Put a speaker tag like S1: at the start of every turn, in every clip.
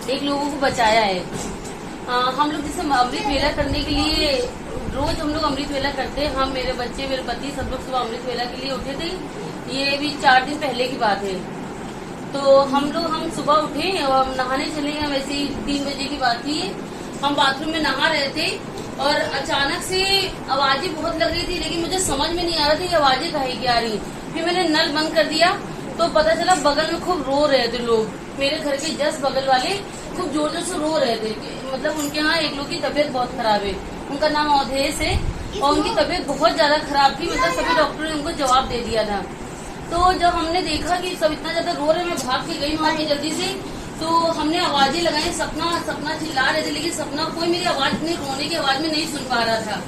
S1: एक लोगों को बचाया है। हम लोग जैसे अमृत वेला करने के लिए रोज हम लोग अमृत वेला करते हैं। हम, मेरे बच्चे, मेरे पति, सब लोग सुबह अमृत वेला के लिए उठे थे। ये भी 4 दिन पहले की बात है। तो हम सुबह उठे और नहाने चले गए। वैसे ही 3 बजे की बात थी। हम बाथरूम में नहा रहे थे और अचानक से आवाजें बहुत लग रही थी, लेकिन मुझे समझ में नहीं आ रहा था ये आवाजें काहे की आ रही। फिर मैंने नल बंद कर दिया तो पता चला बगल में खूब रो रहे थे लोग। मेरे घर के जस्ट बगल वाले खूब जोर जोर से रो रहे थे। मतलब उनके यहाँ एक लोग की तबीयत बहुत खराब है, उनका नाम अवधेश है, और उनकी तबीयत बहुत ज्यादा खराब थी। मतलब सभी डॉक्टर ने उनको जवाब दे दिया था। तो जब हमने देखा कि सब इतना ज्यादा रो रहे, मैं भाग के गई वहां पे जल्दी से। तो हमने आवाजें लगाई, सपना सपना चिल्ला रहे थे, लेकिन सपना कोई मेरी आवाज इतनी रोने की आवाज में नहीं सुन पा रहा था।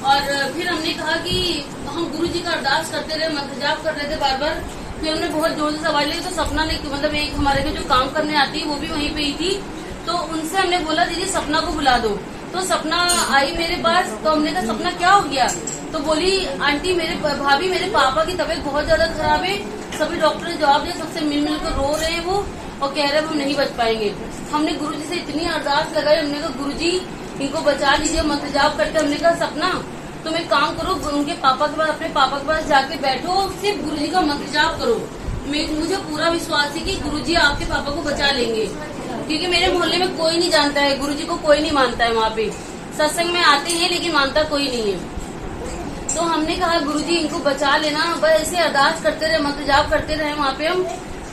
S1: और फिर हमने कहा कि हम गुरुजी का अरदास करते रहे, मंत्र जाप कर रहे थे बार बार। फिर हमने बहुत जोर से आवाज ली तो सपना ने, मतलब एक हमारे में जो काम करने आती है वो भी वहीं पे ही थी। तो उनसे हमने बोला दीदी सपना को बुला दो। तो सपना आई मेरे पास। तो हमने कहा सपना क्या हो गया? तो बोली आंटी भाभी मेरे पापा की तबीयत बहुत ज्यादा खराब है। सभी डॉक्टर ने जवाब दिया, सबसे मिल कर रो रहे हैं वो, और कह रहे हैं हम नहीं बच पाएंगे। हमने गुरुजी से इतनी अरदास लगाई। हमने कहा गुरुजी इनको बचा लीजिए मंत्र जाप करके। हमने कहा सपना तुम एक काम करो, उनके पापा के पास, अपने पापा के पास जाके बैठो, सिर्फ गुरुजी का मंत्र जाप करो। मुझे पूरा विश्वास है कि गुरुजी आपके पापा को बचा लेंगे, क्योंकि मेरे मोहल्ले में कोई नहीं जानता है गुरुजी को, कोई नहीं मानता है। वहाँ पे सत्संग में आते हैं लेकिन मानता कोई नहीं है। तो हमने कहा गुरुजी इनको बचा लेना। बस ऐसे अरदास करते रहे, मंत्र जाप करते रहे वहाँ पे हम।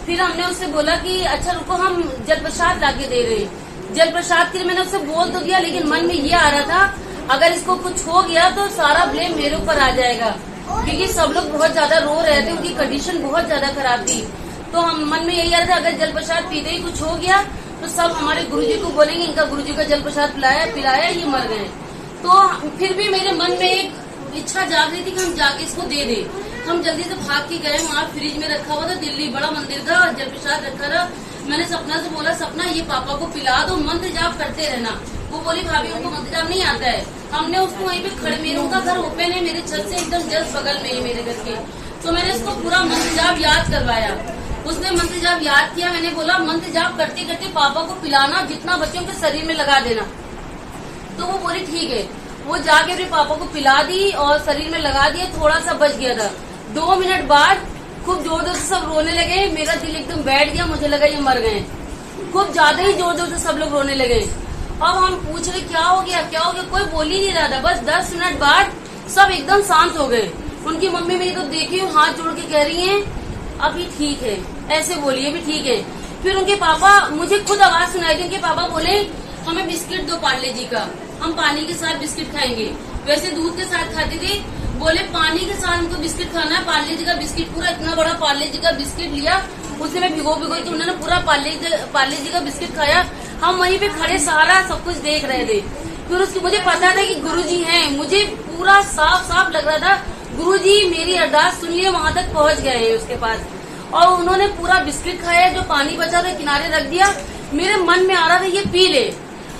S1: फिर हमने उससे बोला कि अच्छा रुको, हम जल प्रसाद लाके दे रहे हैं। जल प्रसाद के लिए मैंने उससे बोल तो दिया, लेकिन मन में ये आ रहा था अगर इसको कुछ हो गया तो सारा ब्लेम मेरे ऊपर आ जाएगा, क्योंकि सब लोग बहुत ज्यादा रो रहे थे, उनकी कंडीशन बहुत ज्यादा खराब थी। तो हम मन में यही आ रहा था अगर जल प्रसाद पीते ही कुछ हो गया तो सब हमारे गुरुजी को बोलेंगे इनका गुरुजी का जल प्रसाद पिलाया ये मर गए। तो फिर भी मेरे मन में एक इच्छा जाग रही थी कि हम जाके इसको दे दे। हम जल्दी से भाग के गए, वहाँ फ्रिज में रखा हुआ था, दिल्ली बड़ा मंदिर था, जल प्रसाद रखा था। मैंने सपना से बोला सपना ये पापा को पिला दो, मंत्र जाप करते रहना। वो बोली भाभी उनको मंत्र जाप नहीं आता है। हमने उसको वहीं पे खड़े, मेरे उनका घर ओपन है, मेरे छत से एकदम जस्ट बगल में ही मेरे घर के। तो मैंने उसको पूरा मंत्र जाप याद करवाया। उसने मंत्र जाप याद किया। मैंने बोला मंत्र जाप करते करते पापा को पिलाना, जितना बच्चों के शरीर में लगा देना। तो वो बोली ठीक है। वो जाके अपने पापा को पिला दी और शरीर में लगा दिया। थोड़ा सा बच गया था। 2 मिनट बाद खूब जोर जोर से सब रोने लगे। मेरा दिल एकदम बैठ गया, मुझे लगा ये मर गए। खूब ज्यादा ही जोर जोर से सब लोग रोने लगे। अब हम पूछ रहे क्या हो गया क्या हो गया, कोई बोल ही नहीं रहा था। बस 10 मिनट बाद सब एकदम शांत हो गए। उनकी मम्मी मेरी तो देखी हूँ हाथ जोड़ के कह रही है अभी ठीक है, ऐसे बोलिए अभी ठीक है। फिर उनके पापा, मुझे खुद आवाज सुनाई थी, उनके पापा बोले हमें बिस्किट दो पार्ले जी का, हम पानी के साथ बिस्किट खाएंगे। वैसे दूध के साथ खाते थे, बोले पानी के साथ हमको बिस्किट खाना है। पार्ले जी का बिस्किट, पूरा इतना बड़ा पार्ले जी का बिस्किट लिया, उससे मैं भिगो के उन्होंने पूरा पार्ले जी का बिस्किट खाया। हम वहीं पे खड़े सारा सब कुछ देख रहे थे। फिर उसकी मुझे पता था कि गुरुजी हैं, मुझे पूरा साफ साफ लग रहा था गुरुजी मेरी अरदास सुन लिए, वहां तक पहुंच गए हैं उसके पास। और उन्होंने पूरा बिस्किट खाया, जो पानी बचा था किनारे रख दिया। मेरे मन में आ रहा था ये पी ले,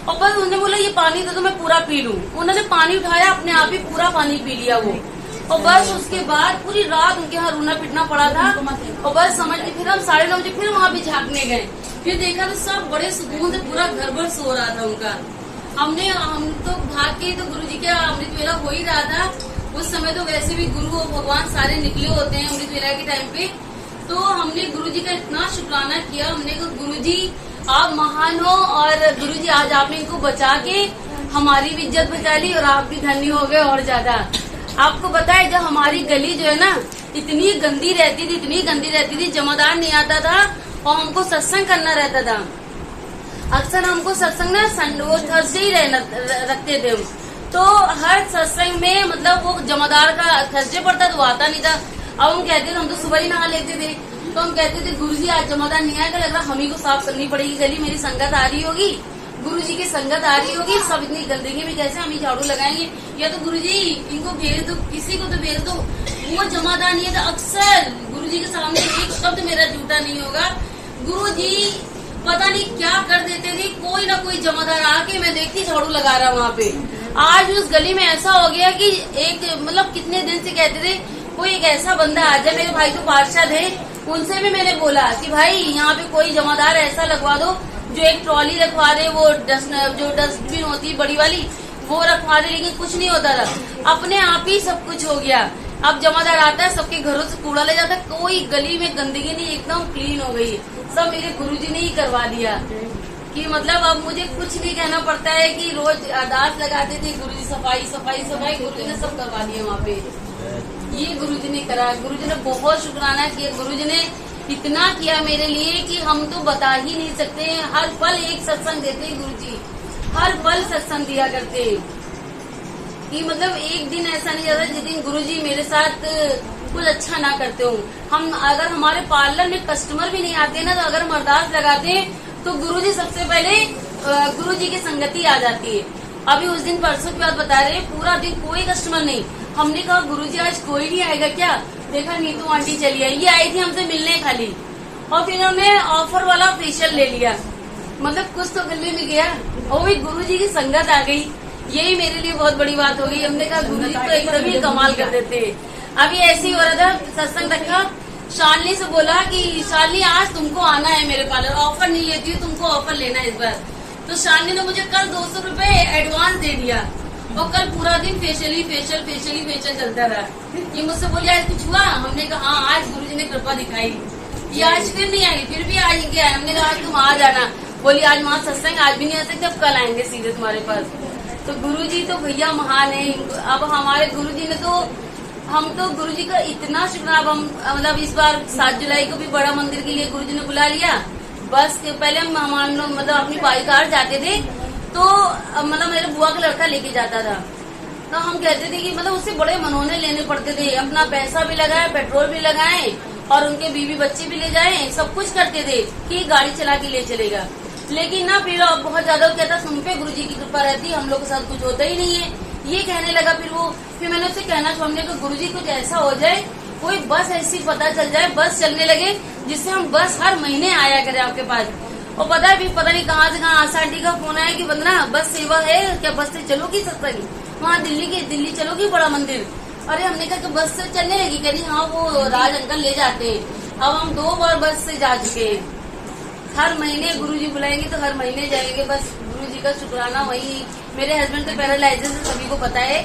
S1: और बस उन्होंने बोला ये पानी दे तो मैं पूरा पी लूं। उन्होंने पानी उठाया, अपने आप ही पूरा पानी पी लिया वो। और बस उसके बाद पूरी रात उनके यहाँ रोना पिटना पड़ा था। और बस समझ के फिर हम 9:30 बजे फिर वहाँ पे झांकने गए। फिर देखा तो सब बड़े सुकून से पूरा घर भर सो रहा था उनका। हम तो भाग के, तो गुरुजी का अमृत वेला हो ही रहा था उस समय। तो वैसे भी गुरु और भगवान सारे निकले होते हैं अमृत वेला के टाइम पे। तो हमने गुरुजी का इतना शुक्राना किया। हमने कहा गुरुजी आप महान हो, और गुरुजी आज आपने इनको बचा के हमारी भी इज्जत बचा ली और आप भी धनी हो गए और ज्यादा। आपको पता है जब हमारी गली जो है ना इतनी गंदी रहती थी, जमादार नहीं आता था और हमको सत्संग करना रहता था। अक्सर हमको सत्संग ना थर्सडे ही रखते थे। तो हर सत्संग में मतलब वो जमादार का थर्सडे पड़ता तो वो आता नहीं था। अब हम कहते थे, हम तो सुबह ही नहा लेते थे, तो हम कहते थे गुरुजी आज जमादार नहीं आएगा, लग रहा हम ही को साफ करनी पड़ेगी गली, मेरी संगत आ रही होगी, गुरुजी की संगत आ रही होगी, सब इतनी गंदगी में कैसे हम ही झाड़ू लगाएंगे, या तो गुरुजी इनको भेज दो, किसी को तो भेज दो। वो जमादार नहीं है तो अक्सर गुरुजी के सामने एक शब्द मेरा झूठा नहीं होगा। गुरुजी पता नहीं क्या कर देते थे, कोई ना कोई जमादार आके मैं देखती झाड़ू लगा रहा वहाँ पे। आज उस गली में ऐसा हो गया कि एक मतलब कितने दिन से कहते थे कोई एक ऐसा बंदा आ जाए। मेरे भाई तो पार्षद है, उनसे भी मैंने बोला कि भाई यहाँ पे कोई जमादार ऐसा लगवा दो जो एक ट्रॉली रखवा दे, वो जो डस्टबिन होती है बड़ी वाली वो रखवा दे, लेकिन कुछ नहीं होता था। अपने आप ही सब कुछ हो गया। अब जमादार आता है, सबके घरों से कूड़ा ले जाता है, कोई गली में गंदगी नहीं, एकदम क्लीन हो गई। सब मेरे गुरुजी ने ही करवा दिया कि मतलब अब मुझे कुछ नहीं कहना पड़ता है कि रोज अरदास लगाते थे गुरुजी सफाई सफाई सफाई, गुरुजी ने सब करवा दिया वहाँ पे। ये गुरुजी ने करा, गुरुजी ने बहुत शुक्राना किया। गुरुजी ने इतना किया मेरे लिए कि हम तो बता ही नहीं सकते। हर पल एक सत्संग देते गुरुजी, हर पल सत्संग दिया करते कि मतलब एक दिन ऐसा नहीं जाता जिस दिन गुरुजी मेरे साथ कुछ अच्छा ना करते हो। हम अगर हमारे पार्लर में कस्टमर भी नहीं आते ना, तो अगर हम अरदास लगाते हैं तो गुरुजी सबसे पहले गुरुजी की संगति आ जाती है। अभी उस दिन परसों की बात बता रहे, पूरा दिन कोई कस्टमर नहीं। हमने कहा गुरुजी आज कोई नहीं आएगा क्या? देखा नीतू आंटी चली आई, ये आई थी हमसे मिलने खाली, और फिर उन्होंने ऑफर वाला फेशियल ले लिया। मतलब कुछ तो गले में गया, और भी गुरुजी की संगत आ गई। यही मेरे लिए बहुत बड़ी बात हो गई। हमने कहा गुरुजी तो एकदम ही कमाल कर देते। अभी ऐसे ही हो रहा था, सत्संग रखा, शालिनी से बोला कि शालिनी आज तुमको आना है मेरे पार्लर, ऑफर नहीं लेती हूँ, तुमको ऑफर लेना है इस बार। तो शालिनी ने मुझे कल 200 रुपए एडवांस दे दिया, और कल पूरा दिन फेशियल चलता रहा। ये मुझसे बोली आज कुछ हुआ? हमने कहा हाँ, आज गुरुजी ने कृपा दिखाई। ये आज फिर नहीं आई, फिर भी आज क्या है? हमने कहा आज तुम आ जाना। बोली आज वहाँ सत्संग, आज भी नहीं आ सकते, अब कल आएंगे सीधे तुम्हारे पास। तो गुरुजी तो भैया महान है। अब हमारे गुरुजी ने तो, हम तो गुरुजी का इतना शुक्रिया। अब हम मतलब इस बार 7 जुलाई को भी बड़ा मंदिर के लिए गुरुजी ने बुला लिया। बस के पहले हम मतलब अपनी बाइक कार जाते थे, तो मतलब मेरे बुआ का लड़का लेके जाता था, तो हम कहते थे कि मतलब उससे बड़े मनोने लेने पड़ते थे। अपना पैसा भी लगाए, पेट्रोल भी लगाए, और उनके बीवी बच्चे भी ले जाए, सब कुछ करते थे कि गाड़ी चला के ले चलेगा। लेकिन ना फिर बहुत ज्यादा कहता तुम पे गुरुजी की कृपा रहती, हम लोग के साथ कुछ होता ही नहीं है, ये कहने लगा। फिर मैंने उससे कहना छोड़ने को, गुरुजी कुछ ऐसा हो जाए, कोई बस ऐसी पता चल जाए, बस चलने लगे, जिससे हम बस हर महीने आया करें आपके पास। और पता है, पता नहीं कहाँ से कहाँ आसाटी का फोन आया कि बंदना बस सेवा है क्या, बस से चलोगी सत्संग, वहाँ दिल्ली चलोगी बड़ा मंदिर। अरे हमने कहा कि बस से चलने लगी, कह रही हाँ वो राज अंकल ले जाते हैं। अब हम 2 बार बस से जा चुके हैं। हर महीने गुरुजी बुलाएंगे तो हर महीने जाएंगे। बस गुरुजी का शुक्राना। वही मेरे हस्बैंड तो पैरालाइजिस है, सभी को पता है,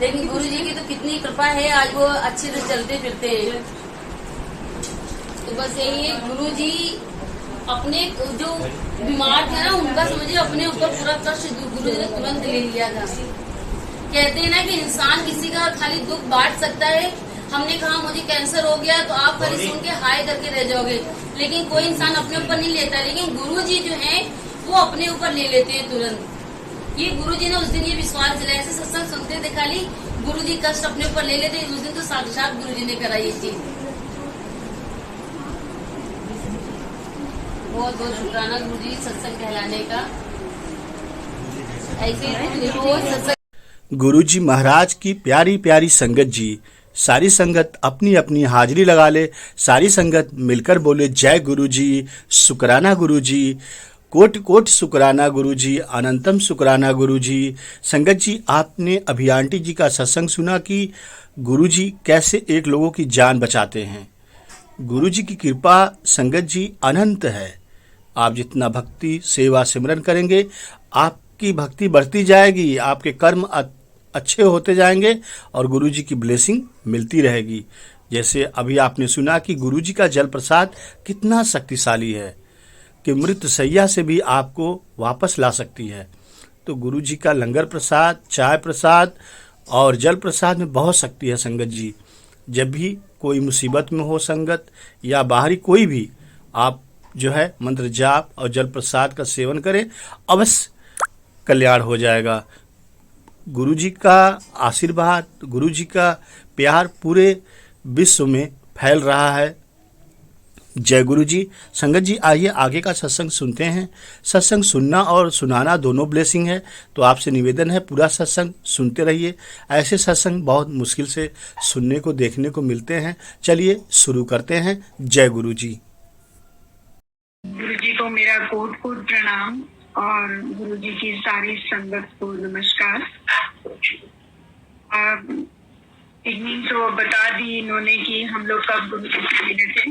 S1: लेकिन गुरुजी की तो कितनी कृपा है, आज वो अच्छे से चलते फिरते हैं। तो बस यही है, गुरुजी अपने जो बीमार थे ना, उनका समझिए अपने ऊपर पूरा कष्ट गुरुजी ने तुरंत ले लिया था। कहते हैं ना कि इंसान किसी का खाली दुख बांट सकता है। हमने कहा मुझे कैंसर हो गया, तो आप खाली सुन के हाय करके रह जाओगे, लेकिन कोई इंसान अपने ऊपर नहीं लेता। लेकिन गुरुजी जो है वो अपने ऊपर ले लेते हैं तुरंत। ये गुरुजी ने उस दिन ये विश्वास दिलाया। ऐसे सत्संग सुनते थे खाली, गुरुजी कष्ट अपने ऊपर ले लेते। उस दिन तो साक्षात गुरुजी ने करा ये चीज। बहुत बहुत शुक्राना गुरुजी सत्संग कहलाने का। ऐसे रोज सत्संग।
S2: गुरुजी महाराज की प्यारी प्यारी संगत जी, सारी संगत अपनी अपनी हाजिरी लगा ले, सारी संगत मिलकर बोले जय गुरुजी, शुक्राना गुरुजी, कोट कोट शुक्राना गुरुजी, अनंतम शुक्राना गुरुजी। संगत जी, आपने अभी आंटी जी का सत्संग सुना कि गुरुजी कैसे एक लोगों की जान बचाते हैं। गुरुजी की कृपा संगत जी अनंत है। आप जितना भक्ति सेवा सिमरन करेंगे, आपकी भक्ति बढ़ती जाएगी, आपके कर्म अच्छे होते जाएंगे और गुरुजी की ब्लेसिंग मिलती रहेगी। जैसे अभी आपने सुना कि गुरुजी का जल प्रसाद कितना शक्तिशाली है कि मृत सैया से भी आपको वापस ला सकती है। तो गुरुजी का लंगर प्रसाद, चाय प्रसाद और जल प्रसाद में बहुत शक्ति है संगत जी। जब भी कोई मुसीबत में हो संगत या बाहरी कोई भी, आप जो है मंत्र जाप और जल प्रसाद का सेवन करें, अवश्य कल्याण हो जाएगा। गुरुजी का आशीर्वाद, गुरुजी का प्यार पूरे विश्व में फैल रहा है। जय गुरुजी। संगत जी, आइए आगे का सत्संग सुनते हैं। सत्संग सुनना और सुनाना दोनों ब्लेसिंग है, तो आपसे निवेदन है पूरा सत्संग सुनते रहिए। ऐसे सत्संग बहुत मुश्किल से सुनने को देखने को मिलते हैं। चलिए शुरू करते हैं। जय गुरुजी।
S3: गुरुजी को मेरा कोट कोट प्रणाम और गुरुजी की सारी संगत को नमस्कार। इतनी तो बता दी इन्होंने कि हम लोग कब गुरुजी से मिले थे।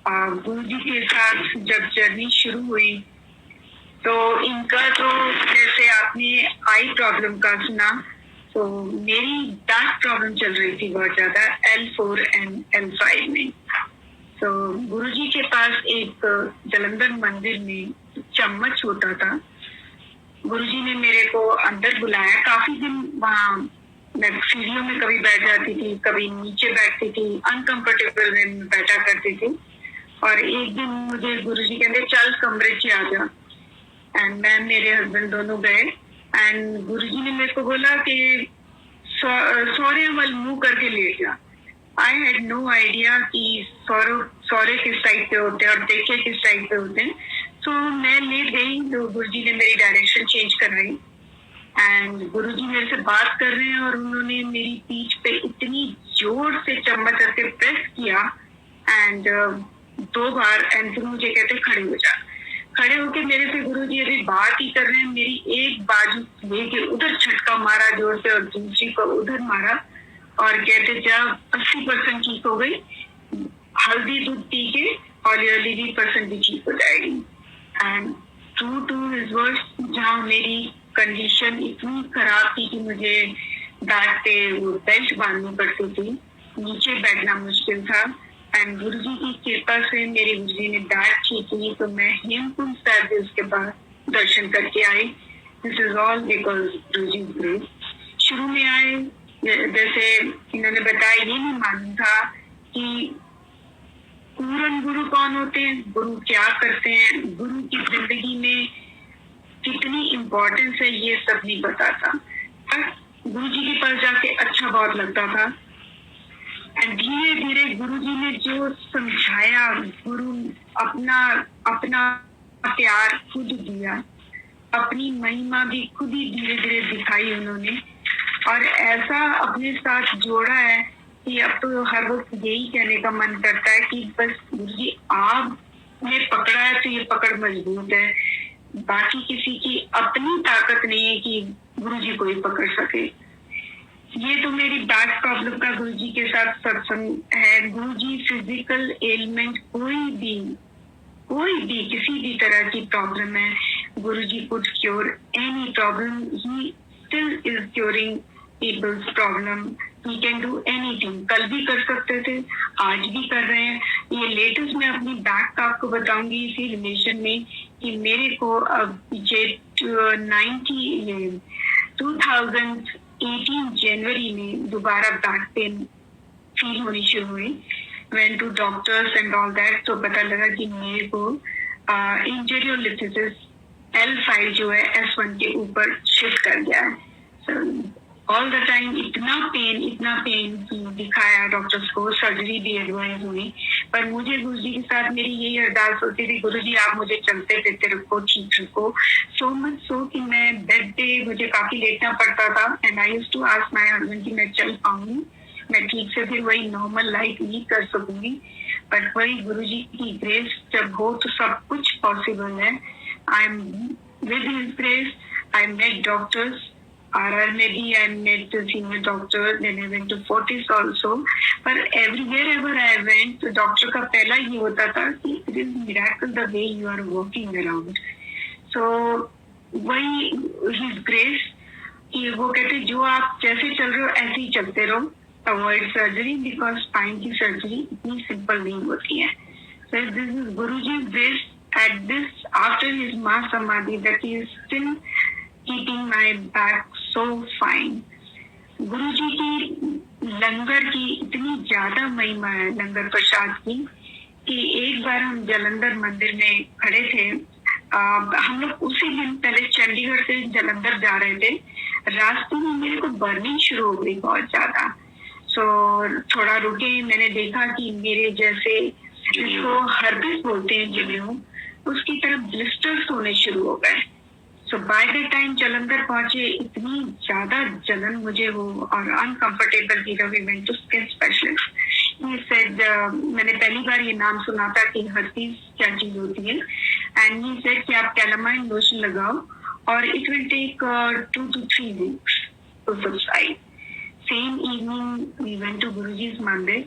S3: गुरुजी के साथ जब जर्नी शुरू हुई तो इनका तो जैसे आपने आई प्रॉब्लम का सुना, तो मेरी दांत प्रॉब्लम चल रही थी बहुत ज्यादा L4 एंड L5 में। तो गुरुजी के पास एक जलंधर मंदिर में चम्मच होता था। गुरुजी ने मेरे को अंदर बुलाया। काफी दिन वहाँ मैं सीढ़ियों में कभी बैठ जाती थी, कभी नीचे बैठती थी, अनकंफर्टेबल में बैठा करती थी। और एक दिन मुझे गुरुजी कहते चल कमरे से आ जा, एंड मैं मेरे हस्बैंड दोनों गए। एंड गुरुजी ने मेरे को बोला कि सौरे वाल मुंह करके लेट जा। आई हैड नो आइडिया कि सौरे किस टाइप पे होते हैं और देखे किस टाइप पे होते हैं। तो मैं लेट गई, तो गुरुजी ने मेरी डायरेक्शन चेंज करवाई। एंड गुरुजी मेरे से बात कर रहे हैं और उन्होंने मेरी पीठ पे इतनी जोर से चम्मच करके प्रेस किया एंड 2 बार, एंड फिर मुझे कहते खड़े हो जा। खड़े होके मेरे से गुरुजी अभी बात ही कर रहे हैं, मेरी एक बाजू लेके उधर झटका मारा जोर से और दूसरी को उधर मारा और कहते जब 80% ठीक हो गई, हल्दी दूध पी के और ये 80% भी ठीक हो जाएगी। And true to his words, जहाँ मेरी कंडीशन इतनी खराब थी कि मुझे बैठ पे वो बेल्ट बांधनी पड़ती थी, नीचे बैठना मुश्किल था। एंड गुरुजी की कृपा से मेरे गुरुजी ने बैठ ठीक की, तो मैं हेमकुंड साहिब उसके बाद दर्शन करके आई। This is all because Guruji grace. शुरू में आए, जैसे इन्होंने बताया, ये नहीं मालूम था कि पूर्ण गुरु कौन होते हैं, गुरु क्या करते हैं, गुरु की जिंदगी में कितनी इम्पोर्टेंस है, ये सब नहीं पता था। पर गुरुजी के पास जाके अच्छा बहुत लगता था। एंड धीरे धीरे गुरुजी ने जो समझाया, गुरु अपना प्यार खुद दिया, अपनी महिमा भी खुद ही धीरे धीरे दिखाई उन्होंने, और ऐसा अपने साथ जोड़ा है कि अब तो हर वक्त यही कहने का मन करता है कि बस गुरुजी आपने पकड़ा है तो ये पकड़ मजबूत है। बाकी किसी की अपनी ताकत नहीं है कि गुरुजी को ही पकड़ सके। ये तो मेरी बैक प्रॉब्लम का गुरुजी के साथ सत्संग है। गुरुजी फिजिकल एलिमेंट कोई भी किसी भी तरह की प्रॉब्लम है, Guruji could cure any problem. He still is curing people's problem. He can do anything. कल भी कर सकते थे, आज भी कर रहे हैं। ये लेटेस्ट मैं अपनी बैक का आपको बताऊंगी इसी रिलेशन में कि मेरे को अब 2018 जनवरी में दोबारा बैक पेन फील होनी शुरू हुई। Went to doctors and all that, तो पता लगा कि मेरे को इंजरियोलिथिसिस L5 जो है S1 के ऊपर शिफ्ट कर गया है। ऑल द टाइम इतना पेन दिखाया डॉक्टर्स को, सर्जरी भी एडवाइस हुई, पर मुझे गुरुजी के साथ मेरी यही अरदास होती थी, गुरुजी आप मुझे चलते फिरते रखो, ठीक रखो। सो मच सो कि मैं बेड पे मुझे काफी लेटना पड़ता था and I used to ask my husband कि मैं चल पाऊंगी, मैं ठीक से फिर वही नॉर्मल लाइफ लीड कर सकूंगी। बट वही गुरुजी की ग्रेस जब हो तो सब कुछ पॉसिबल है। I am with his grace. I met doctors, RR में भी I met the senior doctor, then I went to Fortis also. पर wherever I went, तो डॉक्टर का पहला ये होता था कि it is miracle the way you are walking around. So वही his grace कि वो कहते जो आप जैसे चल रहे हो ऐसे ही चलते रहो, avoid surgery because spine की सर्जरी इतनी सिंपल नहीं होती है। So this is Guruji's grace at this after his mass samadhi that he is still keeping my back so fine. गुरुजी की लंगर की इतनी ज्यादा महिमा है, लंगर प्रसाद की, कि एक बार हम जलंधर मंदिर में खड़े थे। हम लोग उसी दिन पहले चंडीगढ़ से जलंधर जा रहे थे। रास्ते में मेरे को बर्निंग शुरू हो गई बहुत ज्यादा। सो थोड़ा रुके, मैंने देखा कि मेरे जैसे जिसको हर्पिस बोलते हैं जिन्हें, उसकी तरफ ब्लिस्टर्स होने शुरू हो गए। So by the time Jalandhar पहुंचे, इतनी ज्यादा जलन मुझे हो और अनकंफर्टेबल थी। We went to skin specialist. He said, मैंने पहली बार ये नाम सुना था कि हर्पीज क्या चीज होती है, एंड ही सेड कि आप कैलामाइन लोशन लगाओ और it will take 2 to 3 weeks to subside. Same evening we went to Guruji's mandir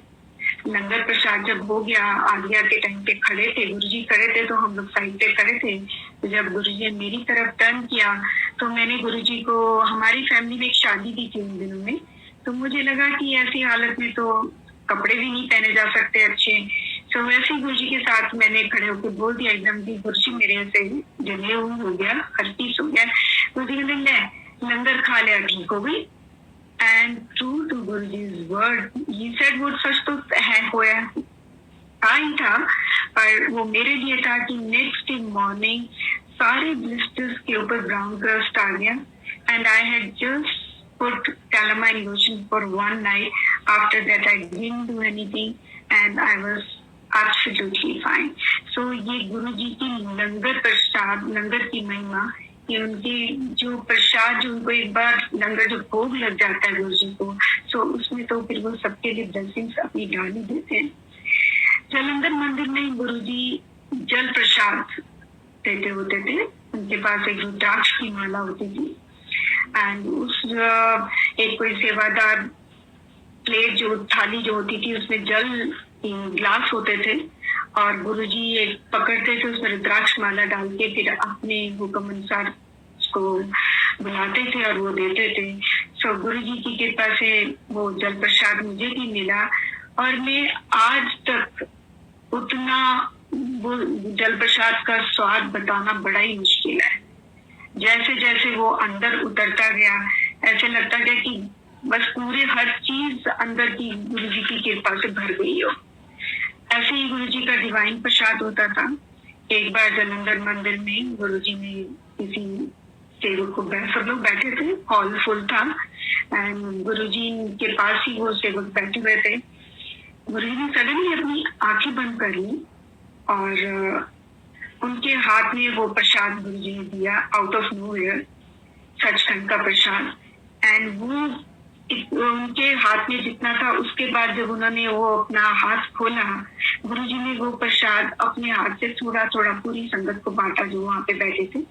S3: langar प्रसाद जब हो गया, आज्ञा के टाइम पे खड़े थे, गुरुजी खड़े थे तो हम लोग साइड पे खड़े थे। तो जब गुरुजी ने मेरी तरफ टर्न किया तो मैंने गुरुजी को, हमारी फैमिली में एक शादी भी थी उन दिनों में, तो मुझे लगा कि ऐसी हालत में तो कपड़े भी नहीं पहने जा सकते अच्छे, तो वैसे ही गुरुजी के साथ मैंने खड़े होकर बोल दिया एकदम भी, गुरुजी मेरे ऐसे जले हो गया, हर चीज हो गया। गुरुजी ने ले लंगर खा लिया, ठीक हो गई। And true to Guruji's word, he said वो सच तो है होया ही था, पर वो मेरे लिए था कि नेक्स्ट डे मॉर्निंग सारे ब्लिस्टर्स के ऊपर ब्राउन क्रस्ट आ गया, and I had just put calamine lotion for one night. After that I didn't do anything and I was absolutely fine. So ये गुरुजी की लंगर प्रसाद, लंगर की महिमा, ये उनके जो प्रसाद, जो उनको एक बार लंगर जो भोग लग जाता है गुरुजी को, so उसमें तो फिर वो सबके लिए ब्लेसिंग्स अपनी डाली देते हैं। जालंधर मंदिर में गुरुजी जल प्रसाद देते होते थे, उनके पास एक रुद्राक्ष की माला होती थी, एंड उस एक कोई सेवादार प्लेट जो थाली जो होती थी उसमें जल ग्लास होते थे, और गुरुजी एक पकड़ते थे, उसमें रुद्राक्ष माला डाल के फिर अपने हुक्म अनुसार उसको बुलाते थे और वो देते थे। सो गुरुजी की कृपा से वो जल प्रसाद मुझे भी मिला, और मैं आज तक उतना वो जल प्रसाद का स्वाद बताना बड़ा ही मुश्किल है। जैसे जैसे वो अंदर उतरता गया, ऐसे लगता गया कि बस पूरे हर चीज अंदर की गुरुजी की कृपा से भर गई हो। ऐसे ही गुरुजी का डिवाइन प्रसाद होता था। एक बार जालंधर मंदिर में गुरुजी ने किसी सेवक को, सब लोग बैठे थे, हॉल फुल था, एंड गुरुजी के पास ही वो सेवक बैठे हुए थे। गुरुजी ने सडनली अपनी आंखें बंद कर ली और उनके हाथ में वो प्रसाद गुरुजी ने दिया आउट ऑफ नोवेयर, सचखंड का प्रसाद, एंड वो उनके हाथ में जितना था, उसके बाद जब उन्होंने वो अपना हाथ खोला, गुरुजी ने वो प्रसाद अपने हाथ से थोड़ा थोड़ा पूरी संगत को बांटा जो वहां पे बैठे थे।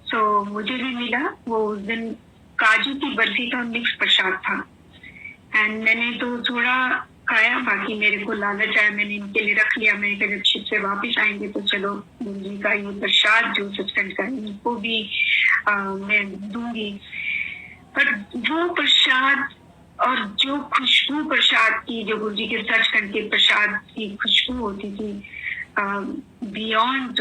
S3: सो मुझे भी मिला, वो उस दिन काजू की बर्फी का मिक्स प्रसाद था, एंड मैंने तो थोड़ा खाया, बाकी मेरे को लालच आया, मैंने इनके लिए रख लिया। मैंने कहा जब शिप से वापस आएंगे तो चलो गुरुजी का ये प्रसाद जो सचखंड का, इनको भी मैं दूंगी। पर वो प्रसाद और जो खुशबू प्रसाद की, जो गुरुजी के सचखंड के प्रसाद की खुशबू होती थी, बियॉन्ड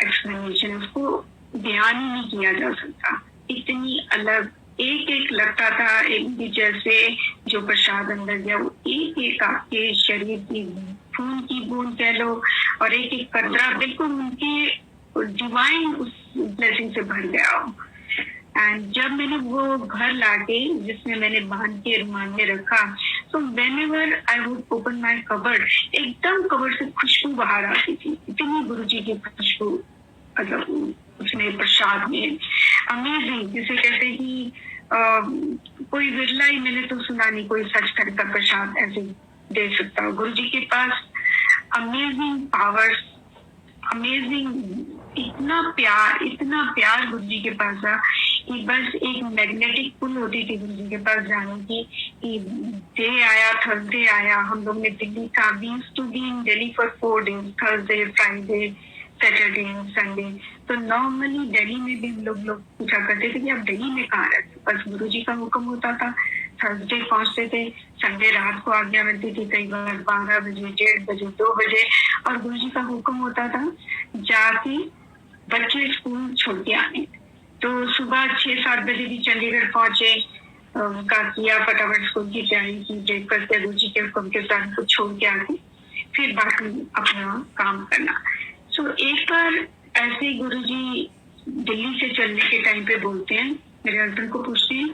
S3: एक्सप्लेनेशन, उसको बयान ही नहीं किया जा सकता। इतनी अलग, एक एक लगता था एक भी, जैसे जो प्रसाद अंदर गया वो एक एक आपके शरीर की खून की बूंद कह लो, और एक एक कतरा बिल्कुल उनके डिवाइन उस ब्लेसिंग से भर गया हो। एंड जब मैंने वो घर लाके, जिसमें मैंने बांध के रुमाल में रखा, तो whenever I would open my cupboard, एकदम कबर्ड से खुशबू बाहर आती थी, इतनी गुरुजी की खुशबू, मतलब उसमें प्रसाद में अमेजिंग, जिसे कहते हैं कि कोई विरला ही, मैंने तो सुना नहीं कोई सचखंड का प्रसाद ऐसे दे सकता हो। गुरुजी के पास अमेजिंग पावर्स, अमेजिंग, इतना प्यार गुरुजी के पास था कि बस एक मैग्नेटिक पुल होती थी गुरुजी के पास जाने की, कि डे आया, थर्सडे आया, हम लोग ने दिल्ली था, we used to be in Delhi for 4 days, Thursday, Friday, Saturday, Sunday. तो नॉर्मली दिल्ली में भी हम लोग पूछा करते थे कि आप दिल्ली में कहाँ रहते, बस गुरुजी का हुक्म होता था, थर्सडे पहुंचते थे, संडे रात को आज्ञा मिलती थी, कई बार 12 बजे, 1:30 बजे, 2 बजे, और गुरुजी का हुक्म होता था जाके बच्चे स्कूल छोड़ के आने। तो सुबह 6-7 बजे भी चंडीगढ़ पहुंचे, का किया, फटाफट स्कूल की तैयारी की, ब्रेकफास्ट किया, गुरुजी के हुक्म के साथ कुछ छोड़ के आके फिर बाकी अपना काम करना। सो एक बार ऐसे ही गुरुजी दिल्ली से चलने के टाइम पे बोलते हैं, मेरे हस्बैंड को पूछते हैं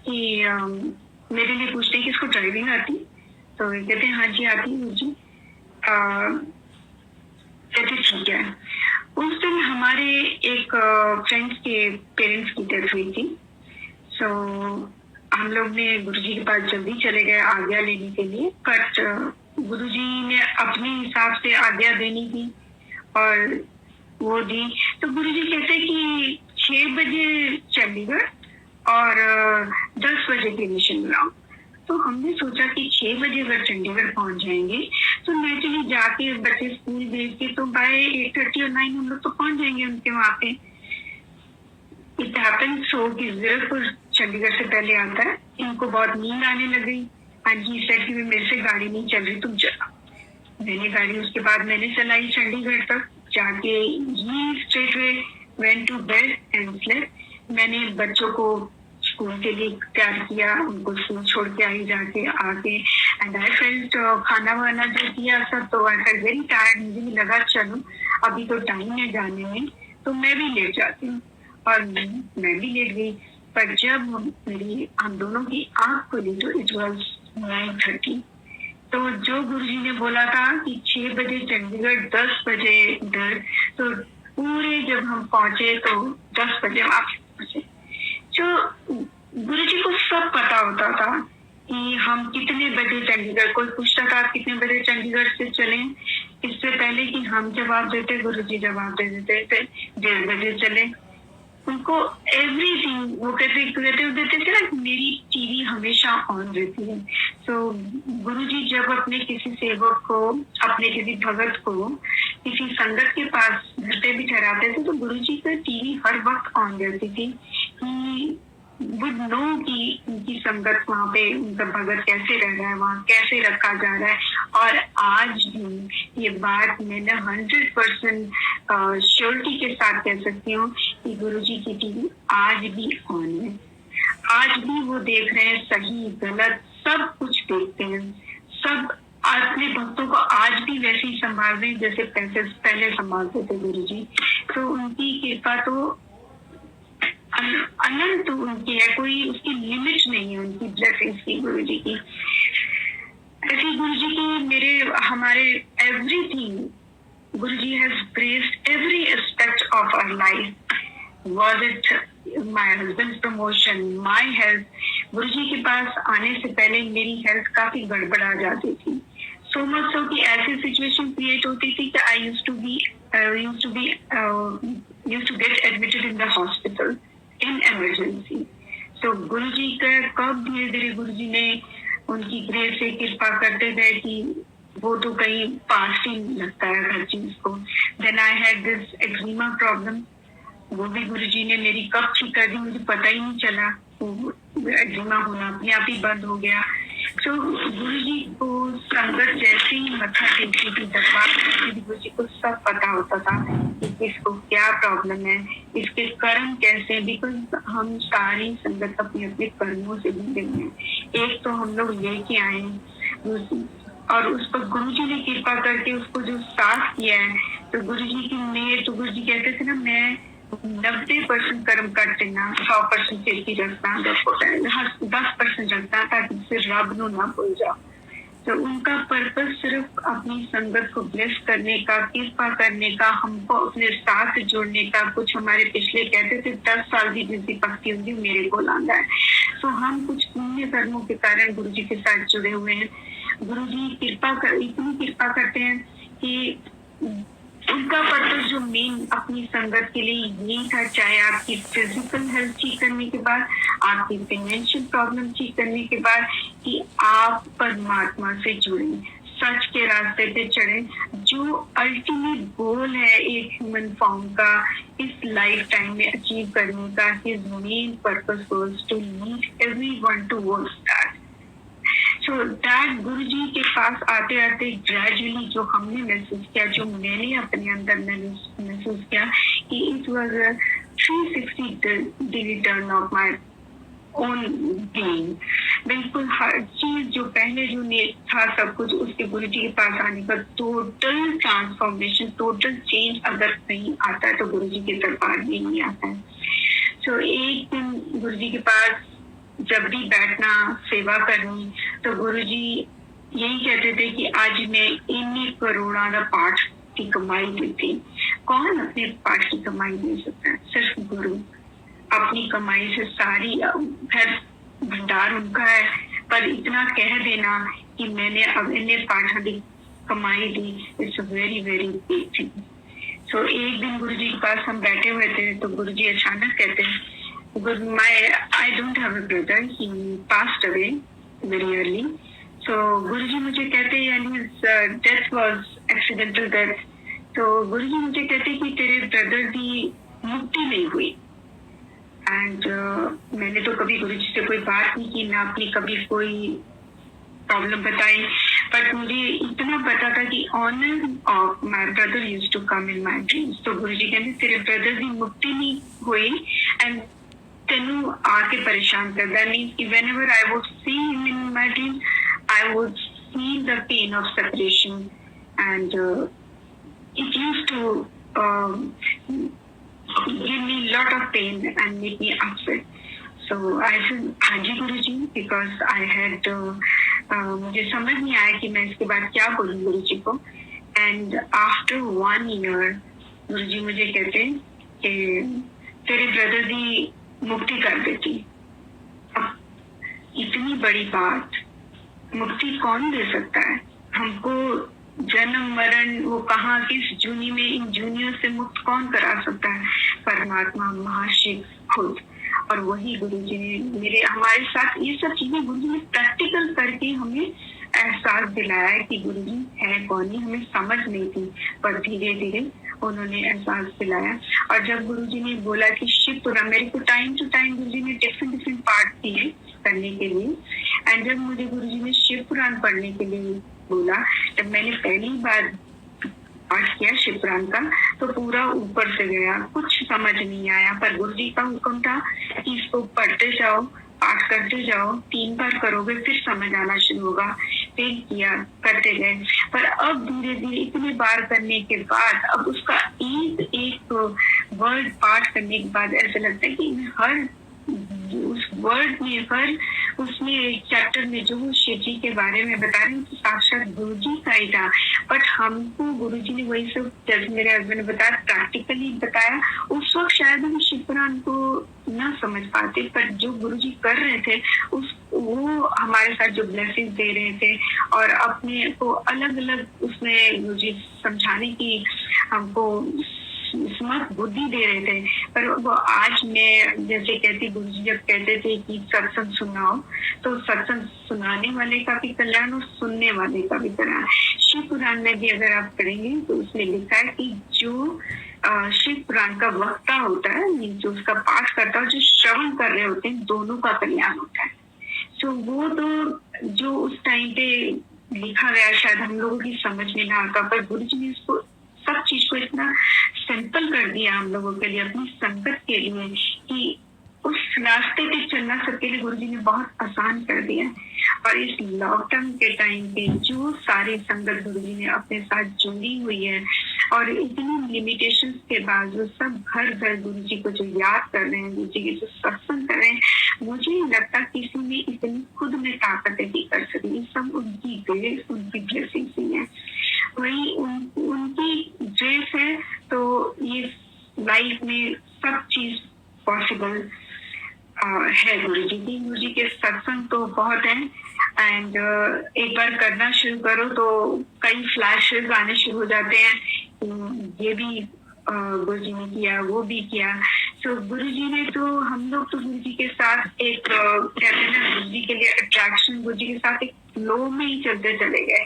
S3: कि मेरे लिए पूछते हैं कि इसको ड्राइविंग आती, तो कहते हैं हाँ जी आती है मुझे। कहते ठीक है। उस दिन हमारे एक फ्रेंड्स के पेरेंट्स की डेथ हुई थी, सो हम लोग ने गुरुजी के पास जल्दी चले गए आज्ञा लेने के लिए, बट गुरुजी ने अपने हिसाब से आज्ञा देनी थी और वो दी। तो गुरुजी कहते कि 6 बजे चंडीगढ़ और 10 बजे के मिशन बनाओ। तो हमने सोचा कि 6 बजे अगर चंडीगढ़ पहुंच जाएंगे तो नेचुरली जाके बच्चे स्कूल भेज के तो बाय 8:30 और 9 हम लोग तो पहुंच जाएंगे उनके वहां पे। इट हैपन सो कि जरूर चंडीगढ़ से पहले आता है, इनको बहुत नींद आने लग गई एंड ही सेड कि मेरे से गाड़ी नहीं चल रही, तुम चला। मैंने गाड़ी उसके बाद मैंने चलाई चंडीगढ़ तक जाके, he straight way went to bed and slept. मैंने बच्चों को स्कूल के लिए तैयार किया, उनको स्कूल छोड़ के आई जाके आके एंड आई फेल्ट खाना वाना जो किया सब, तो आई फेल्ट वेरी टायर्ड। मुझे भी लगा चलो अभी तो टाइम है जाने में, तो मैं भी लेट जाती हूँ और मैं भी लेट गई। पर जब मेरी हम दोनों की आंख खुली तो इट वॉज 9:30। तो जो गुरुजी ने बोला था कि 6 बजे चंडीगढ़ 10 बजे इधर, तो पूरे जब हम पहुंचे तो 10 बजे वापस पहुंचे। जो गुरुजी को सब पता होता था कि हम कितने बजे चंडीगढ़, कोई पूछता था कितने बजे चंडीगढ़ से चलें, इससे पहले कि हम जवाब देते गुरुजी जवाब दे देते थे 1:30 बजे चले। उनको एवरीथिंग वो कहते थे ना, मेरी टीवी हमेशा ऑन रहती है। तो गुरुजी जब अपने किसी सेवक को, अपने किसी भगत को किसी संगत के पास घर पे भी ठहराते थे तो गुरुजी का टीवी हर वक्त ऑन रहती थी कि वुड नो कि उनकी संगत वहाँ पे, उनका भगत कैसे रह रहा है, वहाँ कैसे रखा जा रहा है। और आज भी ये बात मैंने 100% श्योरिटी के साथ कह सकती हूँ कि गुरुजी की टीवी आज भी ऑन है। आज भी वो देख रहे हैं, सही गलत सब कुछ देखते हैं, सब अपने भक्तों को आज भी वैसे ही संभाल रहे हैं जैसे पहले संभालते थे गुरुजी। तो उनकी कृपा तो अनंत उनकी है, कोई उसकी लिमिट नहीं है उनकी ब्लेसिंग्स की, गुरुजी की। ऐसी गुरुजी की मेरे हमारे everything Guruji has blessed every aspect of our life. Was it my husband's promotion, my health. Guruji के पास आने से पहले मेरी हेल्थ काफी गड़बड़ा जाती थी, सो मच सो कि ऐसी सिचुएशन क्रिएट होती थी कि I used to get admitted in the hospital in emergency. तो गुरुजी का कब धीरे धीरे गुरुजी ने उनकी ग्रेस से कृपा करते गए कि वो तो कहीं पास ही लगता है हर चीज को। Then I had this eczema problem, वो भी गुरुजी ने मेरी कब ठीक कर दी, मुझे पता ही नहीं चला। वो एक्जिमा होना अपने आप ही बंद हो गया। तो गुरुजी को संगत जैसे ही मत्था टेकती थी, दरबार करती थी, गुरुजी को सब पता होता था कि किसको क्या प्रॉब्लम है, इसके कर्म कैसे हैं। बिकॉज हम सारी संगत अपने अपने कर्मों से जुड़े हुए हैं। एक तो हम लोग लेके आए और उस पर गुरुजी ने कृपा करके उसको जो साफ किया है, तो गुरुजी की मेहर, तो गुरुजी कहते थे ना, मैं 90% कर्म करते ना, 100% सिर की रखना, 10% रखना ताकि फिर रब नो ना भूल जाओ। तो उनका पर्पस सिर्फ अपनी संगत को ब्लेस करने का, कृपा करने का, हमको अपने साथ जोड़ने का। कुछ हमारे पिछले कहते थे 10 साल की जिसकी भक्ति होगी मेरे को लाना है। तो हम कुछ पुण्य कर्मों के कारण गुरुजी के साथ जुड़े हुए हैं। गुरुजी इतनी कृपा करते हैं कि उनका पर्पस जो मेन अपनी संगत के लिए यही था, चाहे आपकी फिजिकल हेल्थ ठीक करने के बाद, आपकी फाइनेंशियल प्रॉब्लम ठीक करने के बाद, कि आप परमात्मा से जुड़े, सच के रास्ते पे चढ़े। जो अल्टीमेट गोल है एक ह्यूमन फॉर्म का इस लाइफ टाइम में अचीव करने का, his main purpose was to lead everyone towards that. So that Guruji के पास आते आते ग्रेजुअली जो हमने महसूस किया, जो मैंने अपने अंदर महसूस किया कि it was a 360 degree turn off my own being. बिल्कुल हर चीज जो पहले जो था सब कुछ, उसके गुरुजी के पास आने का टोटल ट्रांसफॉर्मेशन, टोटल चेंज अगर कहीं आता है तो गुरुजी के दरबार में ही आता है। सो एक दिन गुरुजी के पास जब भी बैठना, सेवा करनी, तो गुरुजी यही कहते थे कि आज मैं इन करोड़ों का पाठ की कमाई देती। कौन अपने पाठ की कमाई दे सकता है? सिर्फ गुरु अपनी कमाई से सारी घर भंडार उनका है, पर इतना कह देना कि मैंने अब इन्हें पाठ की कमाई दी, it's very very big thing. So एक दिन गुरुजी के पास हम बैठे हुए थे तो गुरुजी अचानक कहते हैं, I don't have a brother. He passed away very early. तो गुरुजी मुझे कहते हैं डेथ वाज एक्सीडेंटल डेथ। तो गुरुजी मुझे कहते कि तेरे ब्रदर की मुक्ति नहीं हुई। एंड मैंने तो कभी गुरुजी से कोई बात नहीं की, ना अपनी कभी कोई प्रॉब्लम बताई, बट मुझे इतना पता था कि honour of my brother used to come in my dreams. तो गुरुजी कहते तेरे ब्रदर की मुक्ति नहीं हुई एंड तेनू आके परेशान कर। दैट मींस कि whenever I would see him in my dream I would feel the pain of separation and it used to give me a lot of pain and make me upset. So I said, Haji Guruji, because I had मुझे समझ नहीं आया कि मैं इसके बाद क्या बोलूँ गुरुजी को। एंड आफ्टर 1 year गुरुजी मुझे कहते कि तेरे ब्रदर की मुक्ति कर देती। अब इतनी बड़ी बात, मुक्ति कौन दे सकता है हमको? जन्म मरण वो कहाँ किस जूनी में, इन जूनियों से मुक्त कौन करा सकता है? परमात्मा महाशिव खुद। और वही गुरुजी ने मेरे हमारे साथ ये सब चीजें गुरुजी ने प्रैक्टिकल करके हमें एहसास दिलाया है कि गुरुजी है कौन। ही हमें समझ नहीं थी, पर धीरे धीरे उन्होंने एहसास दिलाया। और जब गुरुजी ने बोला कि शिव पुराण, मेरे को टाइम टू टाइम गुरुजी ने डिफरेंट पार्ट दिए करने के लिए। एंड जब मुझे गुरुजी ने शिव पुराण पढ़ने के लिए बोला, जब मैंने पहली बार पाठ किया शिव पुराण का, तो पूरा ऊपर से गया, कुछ समझ नहीं आया। पर गुरुजी का हुक्म था कि इसको पढ़ते जाओ, पाठ करते जाओ, 3 बार करोगे फिर समझ आना शुरू होगा। फिर किया, करते गए। पर अब धीरे धीरे इतने बार करने के बाद अब उसका एक वर्ड पाठ करने के बाद ऐसा लगता है कि हर उस वर्ड में, हर उसमें एक चैप्टर में जो शिव जी के बारे में बता रहे हैं तो साक्षात गुरुजी का ही था। बट हमको गुरुजी ने वही सब, जैसे मेरे हस्बैंड ने बताया, प्रैक्टिकली बताया। उस वक्त शायद हम शिव पुराण को ना समझ पाते, पर जो गुरुजी कर रहे थे वो हमारे साथ जो ब्लेसिंग दे रहे थे और अपने को अलग अलग उसमें गुरुजी समझाने की हमको स्मर्थ बुद्धि दे रहे थे। पर वो आज मैं जैसे कहती, गुरुजी जब कहते थे कि सत्संग सुनाओ, तो सत्संग सुनाने वाले का भी कल्याण और सुनने वाले का भी कल्याण। शिव पुराण में भी अगर आप पढ़ेंगे तो उसमें लिखा है कि जो शिव पुराण का वक्ता होता है, जो उसका पाठ करता है, जो श्रवण कर रहे होते हैं, दोनों का कल्याण होता है। तो वो तो जो उस टाइम पे लिखा गया शायद हम लोगों की समझ में ना आता, पर गुरुजी ने इसको सब चीज को इतना सिंपल कर दिया हम लोगों के लिए, अपनी संगत के लिए, कि उस रास्ते पे चलना सबके लिए गुरुजी ने बहुत आसान कर दिया। और इस लॉकडाउन के टाइम पे जो सारी संगत गुरुजी ने अपने साथ जुड़ी हुई है और इतनी लिमिटेशंस के बावजूद सब घर घर गुरुजी को जो याद कर रहे हैं, गुरुजी के जो सत्संग कर रहे हैं, मुझे नहीं लगता किसी ने इतनी खुद में ताकत नहीं कर सकी। सब उनकी ग्रेस, उनकी ब्लेसिंग्स ही है। वही उनकी ग्रेस है तो ये लाइफ में सब चीज पॉसिबल है गुरुजी की। गुरुजी के सत्संग तो बहुत है एंड एक बार करना शुरू करो तो कई फ्लैशेस आने शुरू हो जाते हैं, ये भी गुरुजी ने किया, वो भी किया। तो गुरुजी ने तो, हम लोग तो गुरुजी के साथ एक कहते हैं ना, गुरुजी के लिए अट्रैक्शन, गुरुजी के साथ एक फ्लो में ही चलते चले गए।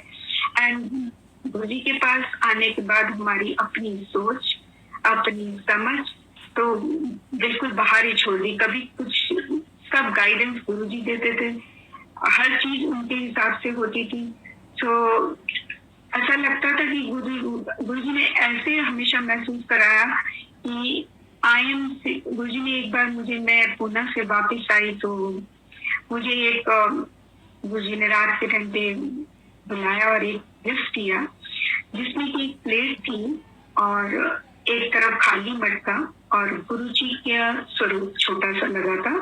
S3: एंड गुरुजी के पास आने के बाद हमारी अपनी सोच, अपनी समझ तो बिल्कुल बाहर ही छोड़ दी। कभी कुछ, सब गाइडेंस गुरुजी देते थे, हर चीज उनके हिसाब से होती थी। तो ऐसा लगता था कि गुरुजी ने ऐसे हमेशा महसूस कराया कि गुरुजी ने एक बार मैं पुणे से वापस आई तो मुझे एक गुरुजी ने रात के टाइम पे बुलाया और एक गिफ्ट दिया जिसमें की एक प्लेट थी और एक तरफ खाली मटका और गुरुजी का स्वरूप छोटा सा लगा था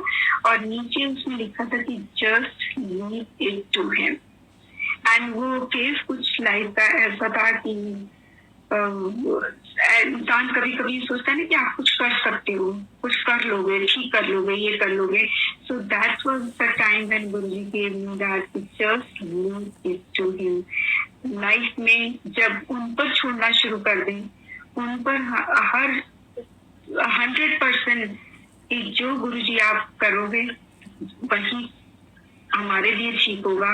S3: और नीचे उसमें लिखा था कि just leave it to him. And वो केस कुछ लाइफ का ऐसा था कि इंसान कभी कभी सोचता है ना कि आप कुछ कर सकते हो, कुछ कर लोगे, ठीक कर लोगे, ये कर लोगे। So that was the time when Guruji gave me that just leave it to him. Life में जब उन पर छोड़ना शुरू कर दें, उन पर हर 100% जो गुरुजी आप करोगे वही हमारे लिए ठीक होगा।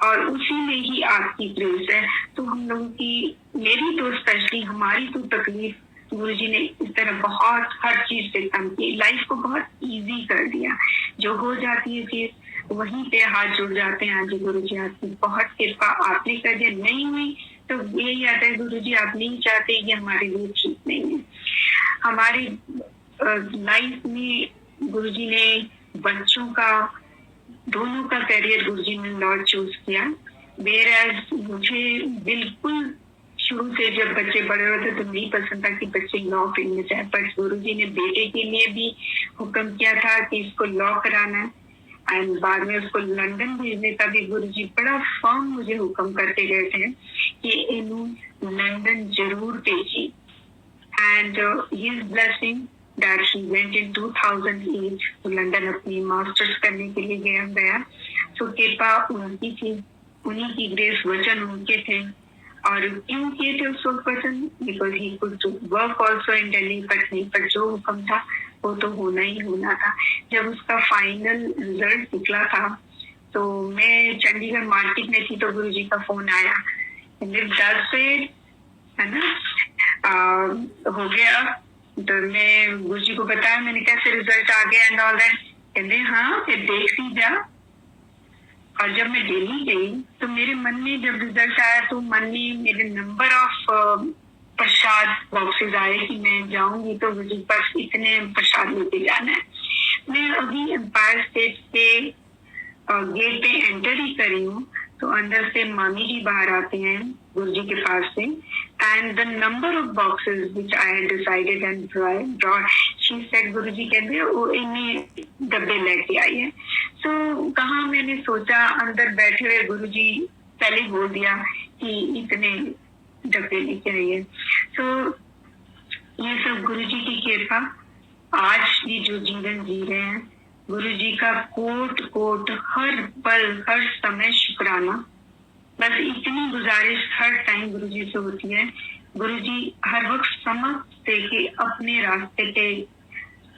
S3: और उसी में ही आपकी ग्रेस है। तो हम लोगों की, मेरी तो स्पेशली, हमारी तो तकलीफ गुरुजी ने इस तरह बहुत हर चीज से कम की, लाइफ को बहुत इजी कर दिया। जो हो जाती है चीज वहीं पे हाथ जुड़ जाते हैं। आज गुरुजी आपकी बहुत कृपा, आपने कर दिया। नहीं हुई तो यही आता है गुरुजी आप नहीं चाहते, ये हमारे लिए ठीक नहीं है। हमारी लाइफ में गुरुजी ने बच्चों का, दोनों का करियर गुरुजी ने लॉ चूज किया। वेयरएज मुझे बिल्कुल शुरू से जब बच्चे बड़े होते तो नहीं पसंद था कि बच्चे लॉ फील्ड में जाए, पर गुरुजी ने बेटे के लिए भी हुक्म किया था कि इसको लॉ कराना है। एंड बाद में उसको लंदन भेजने का भी गुरुजी बड़ा फर्म मुझे हुक्म करके गए थे कि इनू लंदन जरूर भेजी। And his blessing that he went in 2008 तो लंदन अपनी मास्टर्स करने के लिए गया। सो कृपा उनकी थी, उन्हीं की ग्रेस, वचन उनके थे। और क्यों किए थे उस वक्त वचन? Because he could work also in Delhi, but नहीं, पर जो हुक्म था वो तो होना ही होना था। जब उसका फाइनल रिजल्ट निकला था तो मैं चंडीगढ़ मार्केट में थी, तो गुरुजी का फोन आया, 10 से है ना हो गया। तो मैं गुरुजी को बताया, मैंने कैसे रिजल्ट आ गया एंड ऑल दैट। कहते हाँ फिर देख ली जा। और जब मैं दिल्ली गई तो मेरे मन में जब रिजल्ट आया तो मन में मेरे नंबर ऑफ प्रसाद बॉक्सेस आए कि मैं जाऊंगी तो मुझे बस इतने प्रसाद लेके जाना है। मैं अभी एम्पायर स्टेट के गेट पे एंटर ही करी हूँ तो अंदर से मामी जी बाहर आते हैं गुरुजी के पास से, and the number of boxes which I had decided and brought, she said Guruji कहते वो इन्हीं डब्बे लेके आई है। तो कहाँ मैंने सोचा, अंदर बैठे हुए गुरुजी पहले बोल दिया कि इतने डब्बे लेके आई है। तो ये सब गुरुजी की कृपा। आज ये जो जीवन जी रहे हैं, गुरुजी का कोट कोट हर पल हर समय शुक्राना। बस इतनी गुजारिश हर टाइम गुरुजी से होती है, गुरुजी हर वक्त समझते कि अपने रास्ते पे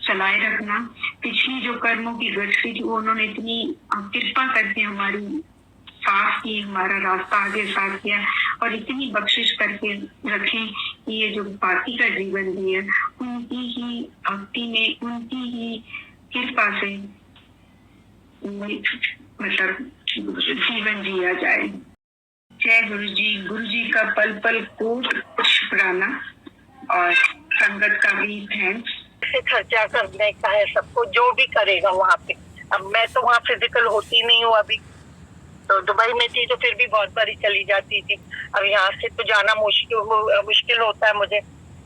S3: चलाए रखना। पिछली जो कर्मों की गठरी थी वो उन्होंने इतनी कृपा करके हमारी साफ की, हमारा रास्ता आगे साफ किया और इतनी बख्शिश करके रखे कि ये जो बाकी का जीवन भी है उनकी ही भक्ति में, उनकी ही कृपा से मतलब जीवन जिया जाए। जय गुरुजी। गुरुजी का पल पल कोट शुक्राना और संगत का भी थैंक्स।
S4: से खर्चा करने का है सबको, जो भी करेगा वहाँ पे। अब मैं तो वहाँ फिजिकल होती नहीं हूँ अभी, तो दुबई में थी तो फिर भी बहुत बारी चली जाती थी। अब यहाँ से तो जाना मुश्किल होता है मुझे,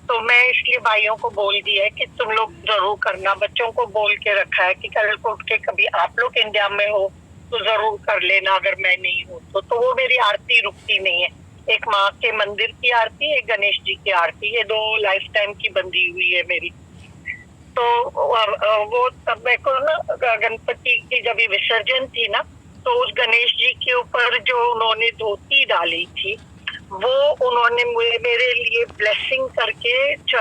S4: तो मैं इसलिए भाइयों को बोल दिया है कि तुम लोग जरूर करना। बच्चों को बोल के रखा है कि कल को उठ के कभी आप लोग इंडिया में हो तो जरूर कर लेना, अगर मैं नहीं हूँ तो वो मेरी आरती रुकती नहीं है। एक माँ के मंदिर की आरती, एक गणेश जी की आरती, ये 2 लाइफ टाइम की बंधी हुई है मेरी। तो वो तब मेरे को ना गणपति की जब विसर्जन थी ना, तो उस गणेश जी के ऊपर जो उन्होंने धोती डाली थी वो उन्होंने मेरे लिए ब्लेसिंग करके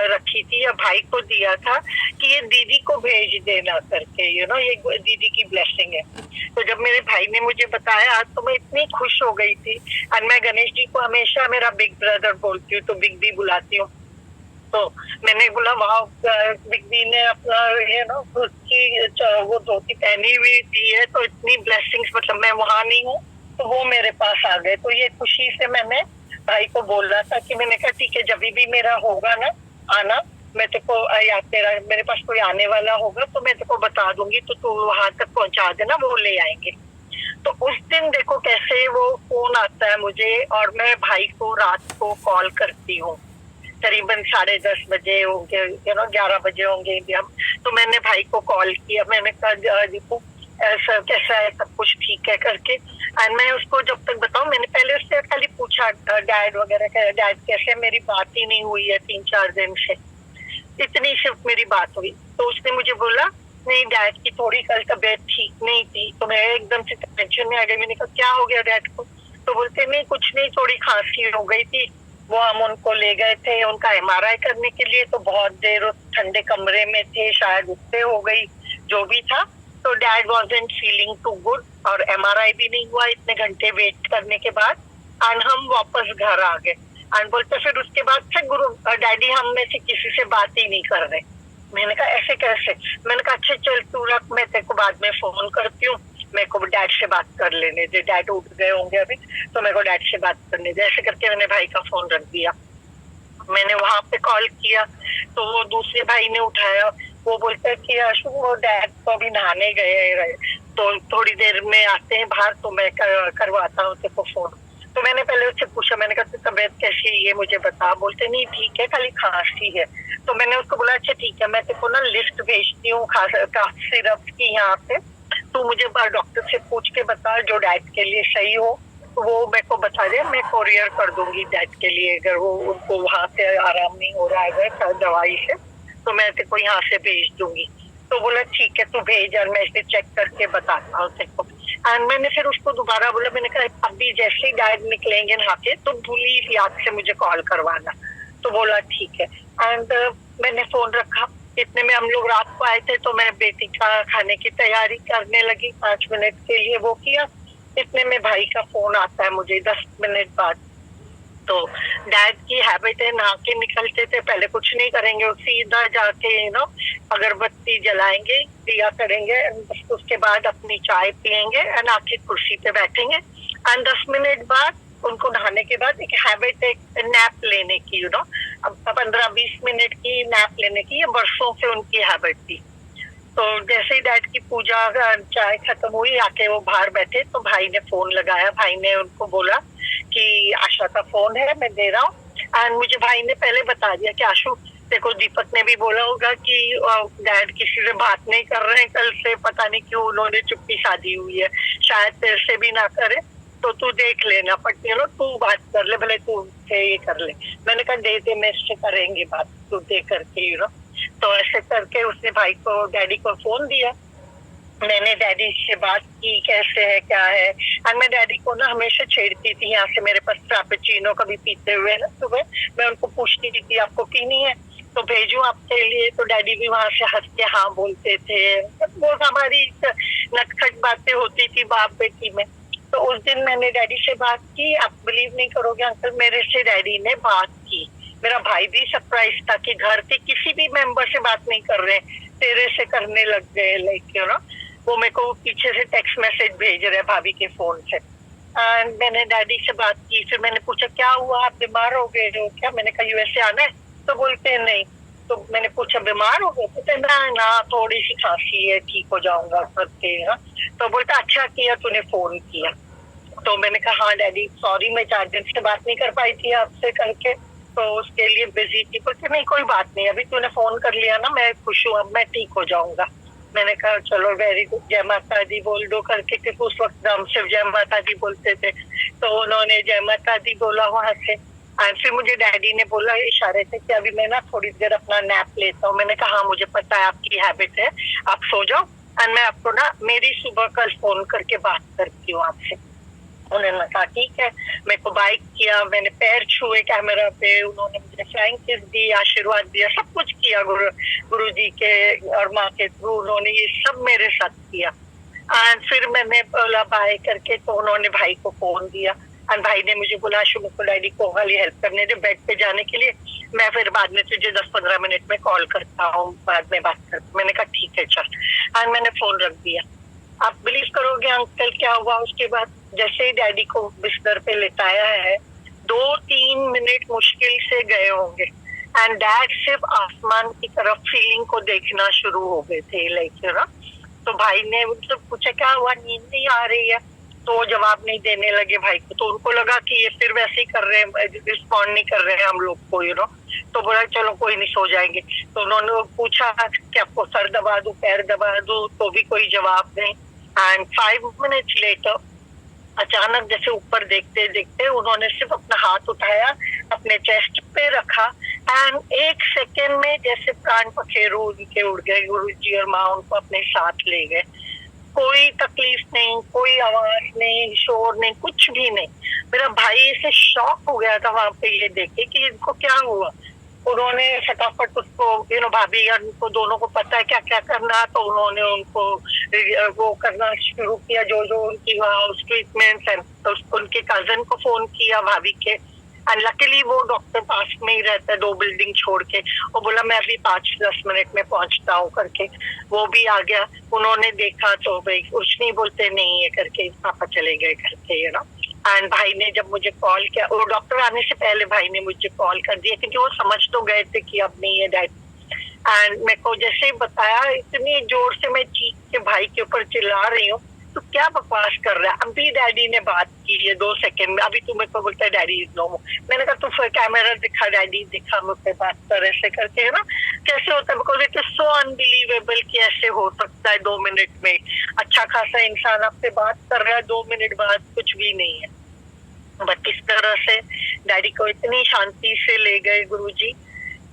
S4: रखी थी, या भाई को दिया था कि ये दीदी को भेज देना करके, ये दीदी की ब्लेसिंग है। तो जब मेरे भाई ने मुझे बताया तो मैं इतनी खुश हो गई थी। और मैं गणेश जी को हमेशा मेरा बिग ब्रदर बोलती हूँ, तो बिग बी बुलाती हूँ। तो मैंने बोला वहाँ बिग बी ने अपना उसकी वो धोती पहनी हुई दी है, तो इतनी ब्लेसिंग्स, मतलब मैं वहाँ नहीं हूँ तो वो मेरे पास आ गए। तो ये खुशी से मैंने भाई को बोला था कि मैंने कहा ठीक है, जब भी मेरा होगा ना आना, मैं तेको या तेरा मेरे पास कोई आने वाला होगा तो मैं तेको बता दूंगी, तो तू वहां तक पहुंचा देना, वो ले आएंगे। तो उस दिन देखो कैसे वो फोन आता है मुझे, और मैं भाई को रात को कॉल करती हूँ, करीबन 10:30 बजे होंगे, 11 बजे होंगे इंडिया। तो मैंने भाई को कॉल किया, मैंने कहा दीपू ऐसा कैसा है, सब कुछ ठीक है करके। एंड मैं उसको जब तक बताऊं, मैंने पहले उससे खाली पूछा डैड वगैरह का, डैड कैसे, मेरी बात ही नहीं हुई है 3-4 दिन से, इतनी सिर्फ मेरी बात हुई। तो उसने मुझे बोला नहीं डैड की थोड़ी कल तबीयत ठीक नहीं थी। तो मैं एकदम से टेंशन में आ गई, मैंने कहा क्या हो गया डैड को? तो बोलते नहीं कुछ नहीं, थोड़ी खांसी हो गई थी, वो हम उनको ले गए थे उनका MRI करने के लिए, तो बहुत देर ठंडे कमरे में थे, शायद उससे हो गई, जो भी था। तो तो dad wasn't feeling too good और MRI भी नहीं हुआ इतने घंटे वेट करने के बाद। एंड हम वापस घर आ गए एंड बोलते फिर उसके बाद से गुरु डैडी हम में से किसी से बात ही नहीं कर रहे। मैंने कहा ऐसे कैसे? मैंने कहा अच्छा चल तू रख, मैं तेरे को बाद में फोन करती हूँ, मेरे को डैड से बात कर लेने दे, डैड उठ गए होंगे अभी तो मेरे को डैड से बात करने दे। ऐसे करके मैंने भाई का फोन रख दिया। मैंने वहां पे कॉल किया तो वो दूसरे भाई ने उठाया, वो बोलता है कि आशु वो डैड तो अभी नहाने गए तो थोड़ी देर में आते हैं बाहर तो मैं करवाता हूँ तेरे को फोन। तो मैंने पहले उससे पूछा, मैंने कहा तबीयत कैसी है ये मुझे बता। बोलते नहीं ठीक है खाली खांसी है। तो मैंने उसको बोला अच्छा ठीक है मैं तेरे को ना लिस्ट भेजती हूँ काफ सिरप की यहाँ से, तू मुझे डॉक्टर से पूछ के बता जो डैड के लिए सही हो तो वो मेरे को बता दे, मैं कोरियर कर दूंगी डैड के लिए। अगर वो उनको वहां से आराम नहीं हो रहा है दवाई से तो मैं तेरे को यहाँ से भेज दूंगी। तो बोला ठीक है तू भेज और मैं इसे चेक करके बताता हूँ तेरे को। एंड मैंने फिर उसको दोबारा बोला, मैंने कहा अभी जैसे ही डैड निकलेंगे नहा के तो भूली याद से मुझे कॉल करवाना। तो बोला ठीक है। एंड मैंने फोन रखा। इतने में हम लोग रात को आए थे तो मैं बेटी का खाने की तैयारी करने लगी, 5 मिनट के लिए वो किया। इतने में भाई का फोन आता है मुझे 10 मिनट बाद। तो डैड की हैबिट है नहा के निकलते थे पहले कुछ नहीं करेंगे, सीधा जाके अगरबत्ती जलाएंगे, दिया करेंगे, उसके बाद अपनी चाय पियेंगे एंड आके कुर्सी पे बैठेंगे। एंड 10 मिनट बाद उनको नहाने के बाद एक हैबिट है नैप लेने की, अब 15-20 मिनट की नैप लेने की, ये बरसों से उनकी हैबिट थी। तो जैसे ही डैड की पूजा चाय खत्म हुई आके वो बाहर बैठे तो भाई ने फोन लगाया। भाई ने उनको बोला कि आशा का फोन है मैं दे रहा हूँ। एंड मुझे भाई ने पहले बता दिया कि आशु देखो दीपक ने भी बोला होगा कि डैड किसी से बात नहीं कर रहे हैं कल से, पता नहीं क्यों उन्होंने चुप्पी साधी हुई है, शायद तेरे से भी ना करे तो तू देख लेना, बट तू बात कर ले, भले तू से ये कर ले। मैंने कहा दे मैं इससे करेंगे बात, तू दे करके तो ऐसे करके उसने भाई को डैडी को फोन दिया। मैंने डैडी से बात की कैसे है क्या है। और मैं डैडी को ना हमेशा छेड़ती थी, यहाँ से मेरे पास फ्रापेचिनो कभी पीते हुए ना सुबह मैं उनको पूछती थी आपको पीनी है तो भेजूं आपके लिए। तो डैडी भी वहां से हंस के हाँ बोलते थे। वो हमारी नटखट बातें होती थी बाप बेटी में। तो उस दिन मैंने डैडी से बात की, आप बिलीव नहीं करोगे अंकल मेरे से डैडी ने बात की। मेरा भाई भी सरप्राइज था कि घर के किसी भी मेंबर से बात नहीं कर रहे, तेरे से करने लग गए। लाइक वो मेरे को पीछे से टेक्स्ट मैसेज भेज रहे भाभी के फोन से। एंड मैंने डैडी से बात की। फिर मैंने पूछा क्या हुआ, आप बीमार हो गए हो क्या? मैंने कहा यूएसए आना है तो बोलते हैं नहीं। तो मैंने पूछा बीमार हो गए? बोलते ना थोड़ी सी खांसी है ठीक हो जाऊंगा करके। तो बोलता अच्छा किया तूने फोन किया। तो मैंने कहा हाँ डैडी सॉरी मैं 4 दिन से बात नहीं कर पाई थी आपसे करके, तो उसके लिए बिजी थी। बोलते नहीं कोई बात नहीं, अभी तूने फोन कर लिया ना मैं खुश हूँ, अब मैं ठीक हो जाऊंगा। मैंने कहा चलो वेरी गुड, जय माता दी बोल दो करके, क्योंकि उस वक्त हम सिर्फ जय माता दी बोलते थे। तो उन्होंने जय माता दी बोला वहां से। एंड फिर मुझे डैडी ने बोला इशारे से कि अभी मैं ना थोड़ी देर अपना नैप लेता हूँ। मैंने कहा हाँ मुझे पता है आपकी हैबिट है, आप सो जाओ एंड मैं आपको ना मेरी सुबह कल फोन करके बात करती हूँ आपसे। उन्होंने कहा ठीक है। मेरे को बाइक किया, मैंने पैर छुए कैमरा पे, उन्होंने मुझे फ्लाइंग किस दी, आशीर्वाद दिया, सब कुछ किया गुरु जी के और माँ के थ्रू उन्होंने ये सब मेरे साथ किया। एंड फिर मैंने बोला बाय करके तो उन्होंने भाई को फोन दिया। एंड भाई ने मुझे बोला आशु को डैडी को खाली हेल्प करने दे बेड पे जाने के लिए, मैं फिर बाद में तुझे 10-15 मिनट में कॉल करता हूँ, बाद में बात करता। मैंने कहा ठीक है चल। एंड मैंने फोन रख दिया। आप बिलीव करोगे अंकल क्या हुआ उसके बाद? जैसे ही डैडी को बिस्तर पे लेटाया है 2-3 मिनट मुश्किल से गए होंगे एंड डैड सिर्फ आसमान की तरफ फीलिंग को देखना शुरू हो गए थे। लाइक तो भाई ने उनसे पूछा क्या हुआ, नींद नहीं आ रही है? तो वो जवाब नहीं देने लगे भाई को। तो उनको लगा कि ये फिर वैसे ही कर रहे हैं, रिस्पॉन्ड नहीं कर रहे हैं हम लोग को तो बोला चलो कोई नहीं सो जाएंगे। तो उन्होंने पूछा कि आपको सर दबा दूं पैर दबा दूं, तो भी कोई जवाब नहीं। एंड 5 मिनट्स लेटर अचानक जैसे ऊपर देखते देखते उन्होंने सिर्फ अपना हाथ उठाया, अपने चेस्ट पे रखा एंड 1 सेकेंड में जैसे प्राण पखेरु उनके उड़ गए। गुरुजी और माँ उनको अपने साथ ले गए। कोई तकलीफ नहीं, कोई आवाज नहीं, शोर नहीं, कुछ भी नहीं। मेरा भाई ऐसे शॉक हो गया था वहां पे ये देख के कि इनको क्या हुआ। उन्होंने फटाफट उसको भाभी उनको दोनों को पता है क्या क्या करना, तो उन्होंने उनको वो करना शुरू किया, जो जो उनकी हाउस ट्रीटमेंट है। तो उनके कजन को फोन किया, भाभी के, एंड लकीली वो डॉक्टर पास में ही रहता है 2 बिल्डिंग छोड़ के। वो बोला मैं अभी 5-10 मिनट में पहुंचता हूँ करके, वो भी आ गया। उन्होंने देखा तो भाई कुछ नहीं बोलते, नहीं है करके, पापा चले गए करके, यू नो। एंड भाई ने जब मुझे कॉल किया, वो डॉक्टर आने से पहले भाई ने मुझे कॉल कर दिया, क्योंकि वो समझ तो गए थे कि अब नहीं है डैड। एंड मेरे को जैसे ही बताया, इतनी जोर से मैं चीख के भाई के ऊपर चिल्ला रही हूँ, तो क्या बकवास कर रहा है, अभी डैडी ने बात की है 2 सेकंड में, अभी तू मेरे को बोलता है डैडी इज नो मोर। मैंने कहा तू कैमरा दिखा, डैडी दिखा, मुझसे बात कर, ऐसे करके, है ना। कैसे होता है, because it is so unbelievable कि ऐसे हो सकता है 2 मिनट में। अच्छा खासा इंसान आपसे बात कर रहा है, 2 मिनट बाद कुछ भी नहीं है। बट इस तरह से डैडी को इतनी शांति से ले गए गुरुजी।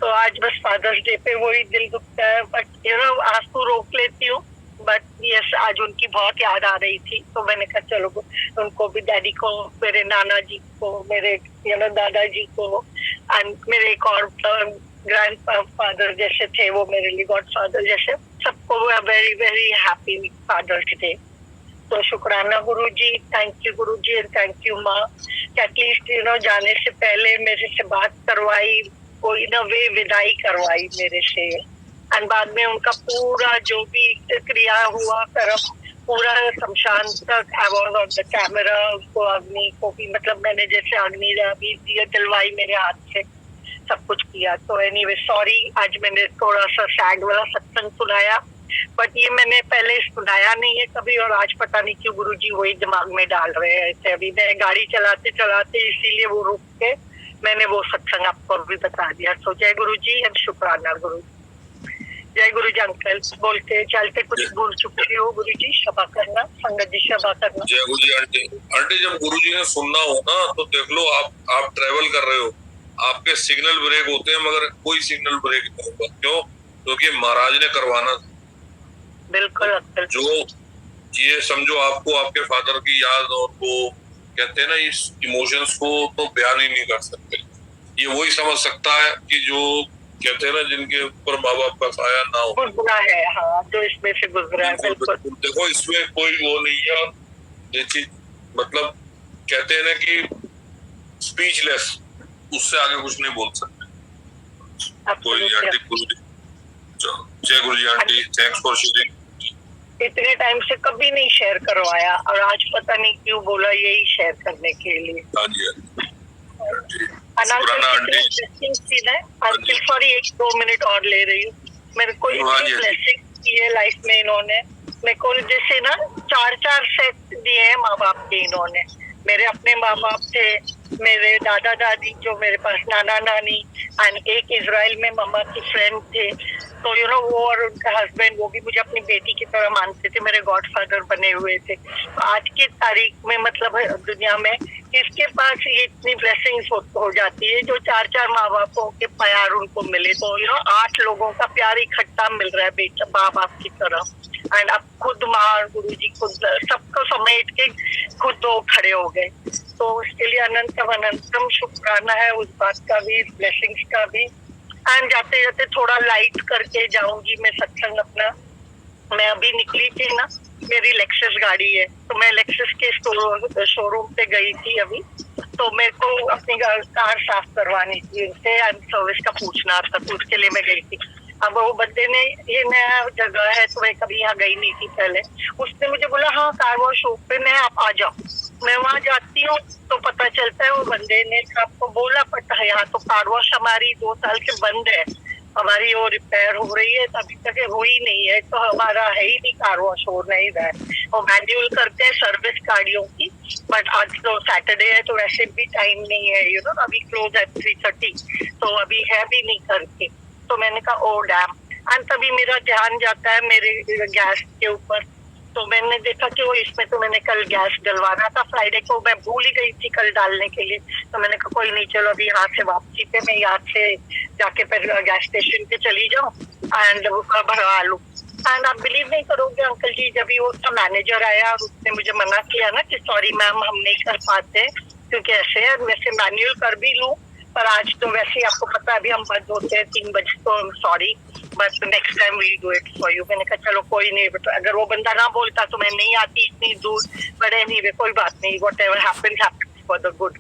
S4: तो आज बस फादर्स डे पे वही दिल दुखता है, बट यू नो आंसू रोक लेती हूँ। बट यस, आज उनकी बहुत याद आ रही थी, तो मैंने कहा चलो उनको भी, डैडी को, मेरे नाना जी को, मेरे दादाजी को, एंड मेरे एक और ग्रैंड फादर जैसे थे, वो मेरे लिए गॉड फादर जैसे, सबको very very happy father's day. तो शुक्राना Guruji, thank you Guruji and thank you माँ, एटलीस्ट जाने से पहले मेरे से बात करवाई, कोई इन वे विदाई करवाई मेरे से। एंड बाद में उनका पूरा जो भी क्रिया हुआ कर्म पूरा शमशान तक, I was on the camera, उसको अग्नि को भी, मतलब मैंने जैसे अग्नि भी दिलवाई मेरे हाथ से, सब कुछ किया। तो एनीवे सॉरी, आज मैंने थोड़ा सा सैड वाला सत्संग सुनाया, बट ये मैंने पहले सुनाया नहीं है कभी, और आज पता नहीं क्यों गुरुजी वही दिमाग में डाल रहे हैं ऐसे। अभी मैं गाड़ी चलाते चलाते इसीलिए वो रुक के मैंने वो सत्संग आपको भी बता दिया। तो जय गुरुजी एंड शुक्राना गुरु, जय गुरु जी। अंकल बोलते चलते कुछ भूल चुके हो गुरुजी, क्षमा करना, संगत जी क्षमा करना।
S5: जय गुरु जी। आंटी जब गुरुजी ने सुनना हो ना, तो देख लो आप ट्रेवल कर रहे हो, आपके सिग्नल ब्रेक होते हैं, मगर कोई सिग्नल ब्रेक नहीं होगा। क्यों? क्योंकि महाराज ने करवाना था।
S4: बिल्कुल अंकल।
S5: जो ये समझो, आपको आपके फादर की याद, और वो कहते हैं ना, इस इमोशंस को तो बयान ही नहीं कर सकते। ये वही समझ सकता है कि जो कहते हैं ना, जिनके ऊपर माँ बाप का साया ना हो,
S4: गुजरा है, हाँ, जो इसमें से गुजरा है। बिल्कुल।
S5: देखो इसमें कोई वो नहीं है। ये चीज मतलब कहते हैं ना कि स्पीचलेस, उससे आगे कुछ नहीं बोल सकते। कोई नहीं आंटी, गुरु जी, जय गुरु जी आंटी, थैंक्स फॉर शेयरिंग।
S4: इतने टाइम से कभी नहीं शेयर करवाया, और आज पता नहीं क्यों बोला यही शेयर करने के लिए।
S5: हाँ जी
S4: अंकल सॉरी, 1-2 मिनट और ले रही हूँ। मेरे को इतनी ब्लेसिंग की है लाइफ में इन्होंने, मेरे को जैसे ना 4-4 सेट दिए हैं माँ बाप के इन्होंने। मेरे अपने माँ बाप थे, मेरे दादा दादी जो मेरे पास, नाना नानी, एंड एक इजराइल में मम्मा की फ्रेंड थे। तो वो और उनका हस्बैंड, वो भी मुझे अपनी बेटी की तरह मानते थे, मेरे गॉड फादर बने हुए थे। तो आज की तारीख में मतलब दुनिया में किसके पास ये इतनी ब्लेसिंग्स हो जाती है, जो 4-4 माँ बापों के प्यार उनको मिले। तो 8 लोगों का प्यार इकट्ठा मिल रहा है बेटा माँ बाप की तरह। एंड अब खुद माँ गुरुजी खुद सबको समेट के खुद वो खड़े हो गए। तो उसके लिए अनंतम शुक्राना है उस बात का भी, ब्लेसिंग्स का भी। एंड जाते जाते थोड़ा लाइट करके जाऊंगी मैं सत्संग अपना। मैं अभी निकली थी ना, मेरी लेक्सस गाड़ी है, तो मैं लेक्सस के शोरूम पे गई थी अभी। तो मेरे को अपनी कार साफ करवानी थी उनसे, एंड सर्विस का पूछना था, तो उसके लिए मैं गई थी। अब वो बंदे ने, ये नया जगह है तो मैं कभी यहाँ गई नहीं थी पहले, उसने मुझे बोला हाँ कार वॉश ओपन है, आप आ जाओ। मैं वहाँ जाती हूँ तो पता चलता है वो बंदे ने आपको बोला पता है यहाँ तो कार वॉश हमारी 2 साल से बंद है, हमारी वो रिपेयर हो रही है, तो अभी तक हो ही नहीं है, तो हमारा है ही नहीं, कार वॉश हो नहीं रहा है। और मैन्युअल करते हैं सर्विस गाड़ियों की, बट आज तो सैटरडे है तो वैसे भी टाइम नहीं है, अभी क्लोज है 3:30, तो अभी है भी नहीं करके। तो मैंने कहा ओ डैम, एंड तभी मेरा ध्यान जाता है मेरे गैस के ऊपर। तो मैंने देखा कि वो इसमें तो मैंने कल गैस डलवाना था, फ्राइडे को मैं भूल ही गई थी कल डालने के लिए। तो मैंने कहा कोई नहीं, चलो अभी यहाँ से वापसी पे मैं यहाँ से जाके फिर गैस स्टेशन पे चली जाऊँ एंड भरवा लूँ। एंड आप बिलीव नहीं करोगे अंकल जी, जब भी वो उसका मैनेजर आया और उसने मुझे मना किया ना कि सॉरी मैम हम नहीं कर पाते क्योंकि ऐसे है, वैसे मैन्युअल कर भी लूँ पर आज तो वैसे ही आपको पता है अभी हम बंद होते हैं 3 बजे, तो sorry. But next time we do it for you. मैंने कहा चलो कोई नहीं बेटा, अगर वो बंदा ना बोलता तो मैं नहीं आती इतनी दूर, बट एनीवे कोई बात नहीं, whatever happens happens for the good.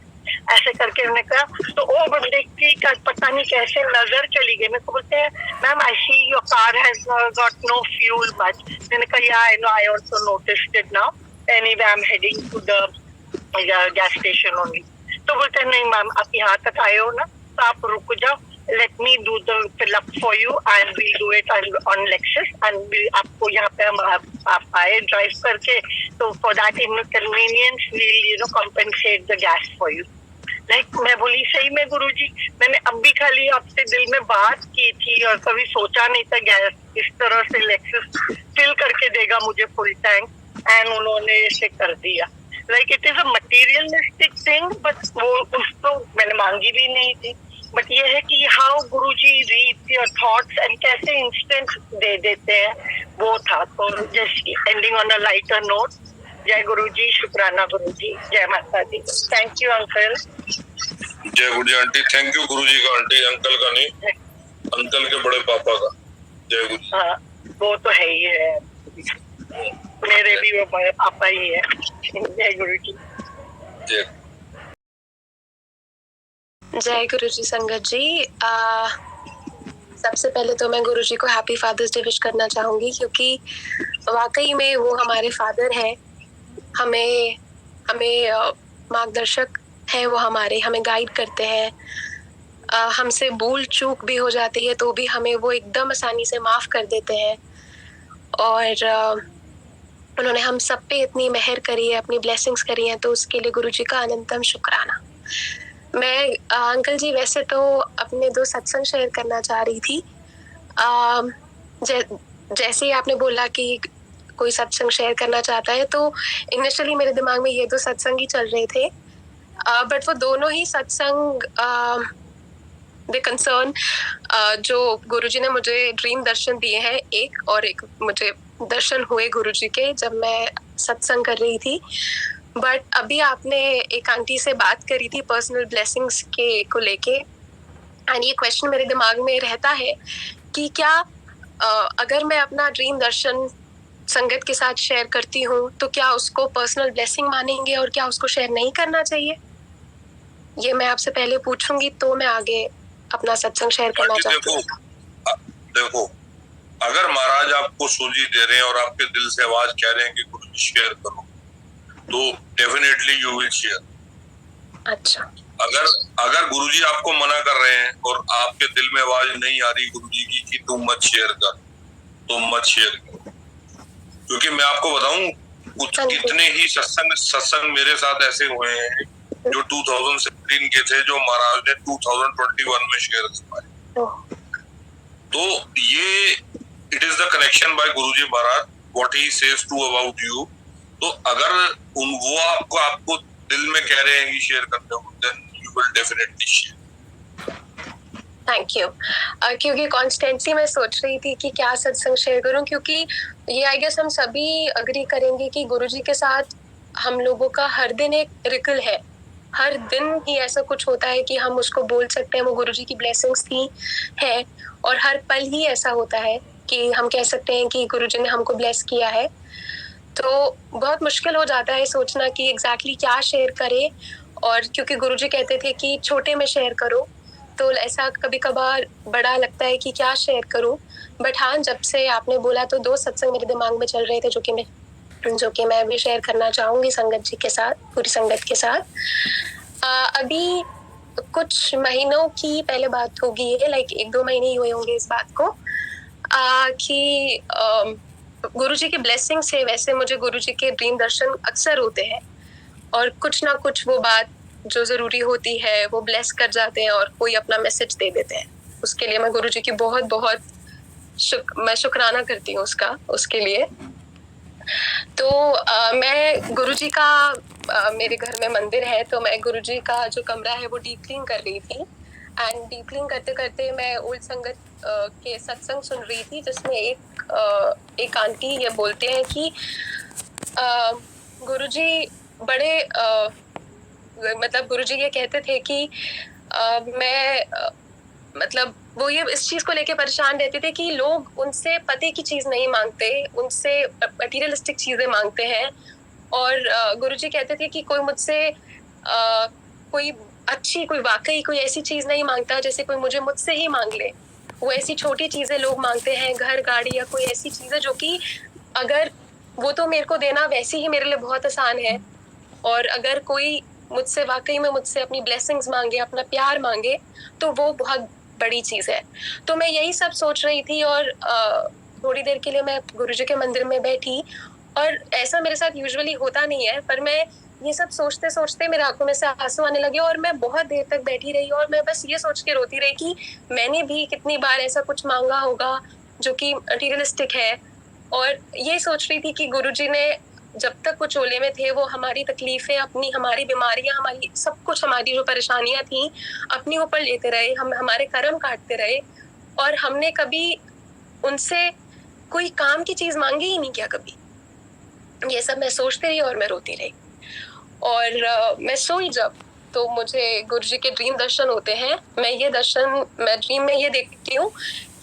S4: ऐसे करके मैंने कहा, तो वो बंदे की पता नहीं कैसे नजर चली गई। मेरे को बोलते हैं ma'am I see your car has got no fuel much. मैंने कहा yeah I know, I also noticed it now, anyway I am heading to the gas station only. तो बोलते हैं नहीं मैम आप यहाँ तक आए हो ना, तो आप रुक जाओ, let me do the fill up for you and we'll do it on Lexus and आपको यहाँ पे हम आप आए ड्राइव करके, तो for that inconvenience we'll compensate the gas for you। मैं बोली सही में गुरुजी, मैंने अब भी खाली आपसे दिल में बात की थी और कभी सोचा नहीं था गैस इस तरह से Lexus फिल करके देगा मुझे फुल टैंक, एंड उन्होंने इसे कर दिया। It is a materialistic thing, but वो उसको मैंने मांगी भी नहीं थी। बट ये है कि how Guruji read your thoughts and कैसे इंस्टेंट दे देते हैं, वो था। तो just ending on a lighter note, जय गुरुजी, शुक्राना गुरुजी, जय माता दी। Thank you uncle.
S5: जय गुरुजी आंटी। थैंक यू गुरुजी का आंटी, अंकल का नहीं, अंकल के बड़े पापा का। जय गुरुजी।
S4: हाँ वो तो है ही है, मेरे भी वो बड़े पापा ही है। जय गुरुजी।
S5: जय
S6: जय गुरुजी संगत जी। सबसे पहले तो मैं गुरुजी को हैप्पी फादर्स डे विश करना चाहूँगी, क्योंकि वाकई में वो हमारे फादर हैं, हमें मार्गदर्शक हैं, वो हमें गाइड करते हैं। हमसे भूल चूक भी हो जाती है तो भी हमें वो एकदम आसानी से माफ़ कर देते हैं, और उन्होंने हम सब पे इतनी मेहर करी है, अपनी ब्लेसिंग्स करी हैं, तो उसके लिए गुरुजी का अनंतम शुक्राना। मैं अंकल जी वैसे तो अपने 2 सत्संग शेयर करना चाह रही थी। जैसे ही आपने बोला कि कोई सत्संग शेयर करना चाहता है, तो इनिशियली मेरे दिमाग में ये 2 सत्संग ही चल रहे थे, बट वो दोनों ही सत्संग दे कंसर्न जो गुरुजी ने मुझे ड्रीम दर्शन दिए हैं, एक मुझे दर्शन हुए गुरुजी के जब मैं सत्संग कर रही थी। बट अभी आपने एक आंटी से बात करी थी पर्सनल ब्लेसिंग्स को लेके, एंड ये क्वेश्चन मेरे दिमाग में रहता है कि क्या अगर मैं अपना ड्रीम दर्शन संगत के साथ शेयर करती हूँ तो क्या उसको पर्सनल ब्लेसिंग मानेंगे और क्या उसको शेयर नहीं करना चाहिए? ये मैं आपसे पहले पूछूंगी तो मैं आगे अपना सत्संग शेयर करना चाहती हूँ।
S5: देखो, अगर महाराज आपको सूझी दे रहे हैं और आपके दिल से आवाज कह रहे हैं कि कुछ शेयर करो, तो डेफिनेटली यू विल शेयर।
S6: अच्छा,
S5: अगर गुरुजी आपको मना कर रहे हैं और आपके दिल में आवाज नहीं आ रही गुरुजी की कि तुम मत शेयर कर, तो मत शेयर करो। क्योंकि मैं आपको बताऊं, कुछ कितने ही सत्संग मेरे साथ ऐसे हुए हैं जो 2017 के थे, जो महाराज ने 2021 में शेयर करवाए। तो ये it is the connection by Guruji Maharaj, what he says to about you. तो अगर वो आपको दिल में कह रहे हैं कि शेयर करते हो, then you will definitely share.
S6: Thank you. क्योंकि कॉन्स्टेंटली मैं सोच रही थी कि क्या सत्संग शेयर करूं, क्योंकि ये आई गेस हम सभी अग्री करेंगे कि गुरुजी के साथ हम लोगों का हर दिन एक रिकल है, हर दिन ही ऐसा कुछ होता है कि हम उसको बोल सकते हैं वो गुरुजी की ब्लेसिंग्स थी है, और हर पल ही ऐसा होता है कि हम कह सकते हैं कि गुरुजी ने हमको ब्लेस किया है। तो बहुत मुश्किल हो जाता है सोचना कि एग्जैक्टली क्या शेयर करें, और क्योंकि गुरुजी कहते थे कि छोटे में शेयर करो, तो ऐसा कभी कभार बड़ा लगता है कि क्या शेयर करूं। बट हाँ, जब से आपने बोला तो 2 सत्संग मेरे दिमाग में चल रहे थे जो कि मैं भी शेयर करना चाहूंगी संगत जी के साथ, पूरी संगत के साथ। अभी कुछ महीनों की पहले बात होगी, ये 1-2 महीने ही हुए होंगे इस बात को, कि गुरुजी की ब्लेसिंग से वैसे मुझे गुरुजी के ड्रीम दर्शन अक्सर होते हैं, और कुछ ना कुछ वो बात जो ज़रूरी होती है वो ब्लेस कर जाते हैं और कोई अपना मैसेज दे देते हैं। उसके लिए मैं गुरुजी की बहुत बहुत मैं शुक्राना करती हूँ उसके लिए। तो मैं गुरुजी का मेरे घर में मंदिर है, तो मैं गुरुजी का जो कमरा है वो डीप क्लीन कर रही थी, एंड डीप क्लीन करते करते मैं ओल्ड संगत के सत्संग सुन रही थी, जिसमें एक आंटी ये बोलते हैं कि गुरुजी बड़े मतलब गुरुजी ये कहते थे कि मैं मतलब वो ये इस चीज को लेके परेशान रहते थे कि लोग उनसे पते की चीज नहीं मांगते, उनसे मटीरियलिस्टिक चीजें मांगते हैं। और गुरुजी कहते थे कि कोई मुझसे कोई अच्छी, कोई वाकई कोई ऐसी चीज नहीं मांगता जैसे कोई मुझसे ही मांग ले। वो ऐसी छोटी चीजें लोग मांगते हैं, घर, गाड़ी या कोई ऐसी चीजें जो कि अगर वो तो मेरे को देना वैसे ही मेरे लिए बहुत आसान है, और अगर कोई मुझसे वाकई में मुझसे अपनी ब्लेसिंग्स मांगे, अपना प्यार मांगे, तो वो बहुत बड़ी चीज है। तो मैं यही सब सोच रही थी, और थोड़ी देर के लिए मैं गुरुजी के मंदिर में बैठी, और ऐसा मेरे साथ यूजुअली होता नहीं है, पर मैं ये सब सोचते सोचते मेरे आंखों में से आंसू आने लगे, और मैं बहुत देर तक बैठी रही, और मैं बस ये सोच के रोती रही कि मैंने भी कितनी बार ऐसा कुछ मांगा होगा जो कि मटीरियलिस्टिक है। और ये सोच रही थी कि गुरुजी ने जब तक वो चोले में थे, वो हमारी तकलीफें, अपनी हमारी बीमारियां, हमारी सब कुछ, हमारी जो परेशानियां थी अपने ऊपर लेते रहे, हम हमारे कर्म काटते रहे, और हमने कभी उनसे कोई काम की चीज मांगी ही नहीं क्या कभी। ये सब मैं सोचती रही और मैं रोती रही। और मैं सोई जब, तो मुझे गुरुजी के ड्रीम दर्शन होते हैं। मैं ड्रीम में ये देखती हूँ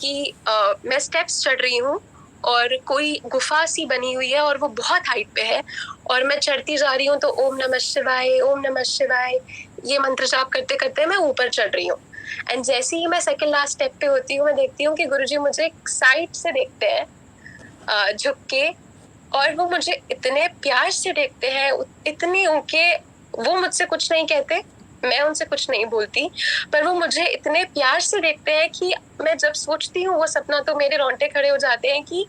S6: कि मैं स्टेप्स चढ़ रही हूँ और कोई गुफा सी बनी हुई है और वो बहुत हाइट पे है, और मैं चढ़ती जा रही हूँ, तो ओम नमः शिवाय, ओम नमः शिवाय ये मंत्र जाप करते करते मैं ऊपर चढ़ रही हूँ। एंड जैसे ही मैं सेकंड लास्ट स्टेप पे होती हूँ, मैं देखती हूँ कि गुरुजी मुझे साइड से देखते हैं झुक के, और वो मुझे इतने प्यार से देखते हैं, इतने उनके, वो मुझसे कुछ नहीं कहते, मैं उनसे कुछ नहीं बोलती, पर वो मुझे इतने प्यार से देखते हैं कि मैं जब सोचती हूँ वो सपना, तो मेरे रोंगटे खड़े हो जाते हैं कि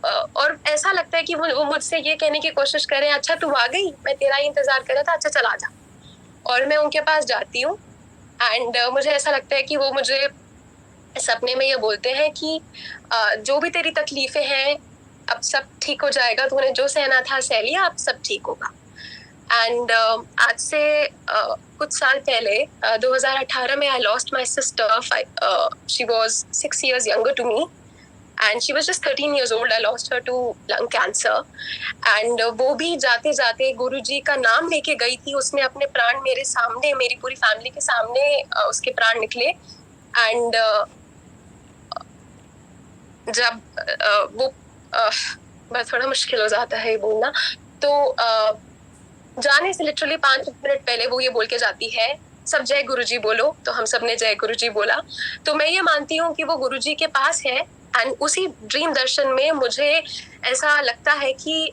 S6: और ऐसा लगता है कि वो मुझसे ये कहने की कोशिश कर रहे हैं, अच्छा तू आ गई, मैं तेरा ही इंतजार कर रहा था, अच्छा चला जा। और मैं उनके पास जाती हूँ, एंड मुझे ऐसा लगता है कि वो मुझे सपने में ये बोलते हैं कि जो भी तेरी तकलीफें हैं अब सब ठीक हो जाएगा, तूने जो सहना था सह लिया, अब सब ठीक होगा। एंड आज से कुछ साल पहले 2018 में I lost my sister. She was 6 years younger to me and she was just 13 years old. I lost her to lung cancer. And वो भी जाते जाते गुरुजी का नाम लेके गई थी, उसने अपने प्राण मेरे सामने, मेरी पूरी फैमिली के सामने उसके प्राण निकले। एंड जब वो बस थोड़ा मुश्किल हो जाता है बोलना, तो जाने से लिटरली 5 मिनट पहले वो ये बोल के जाती है, सब जय गुरुजी बोलो, तो हम सब ने जय गुरुजी बोला। तो मैं ये मानती हूँ कि वो गुरुजी के पास है। एंड उसी ड्रीम दर्शन में मुझे ऐसा लगता है कि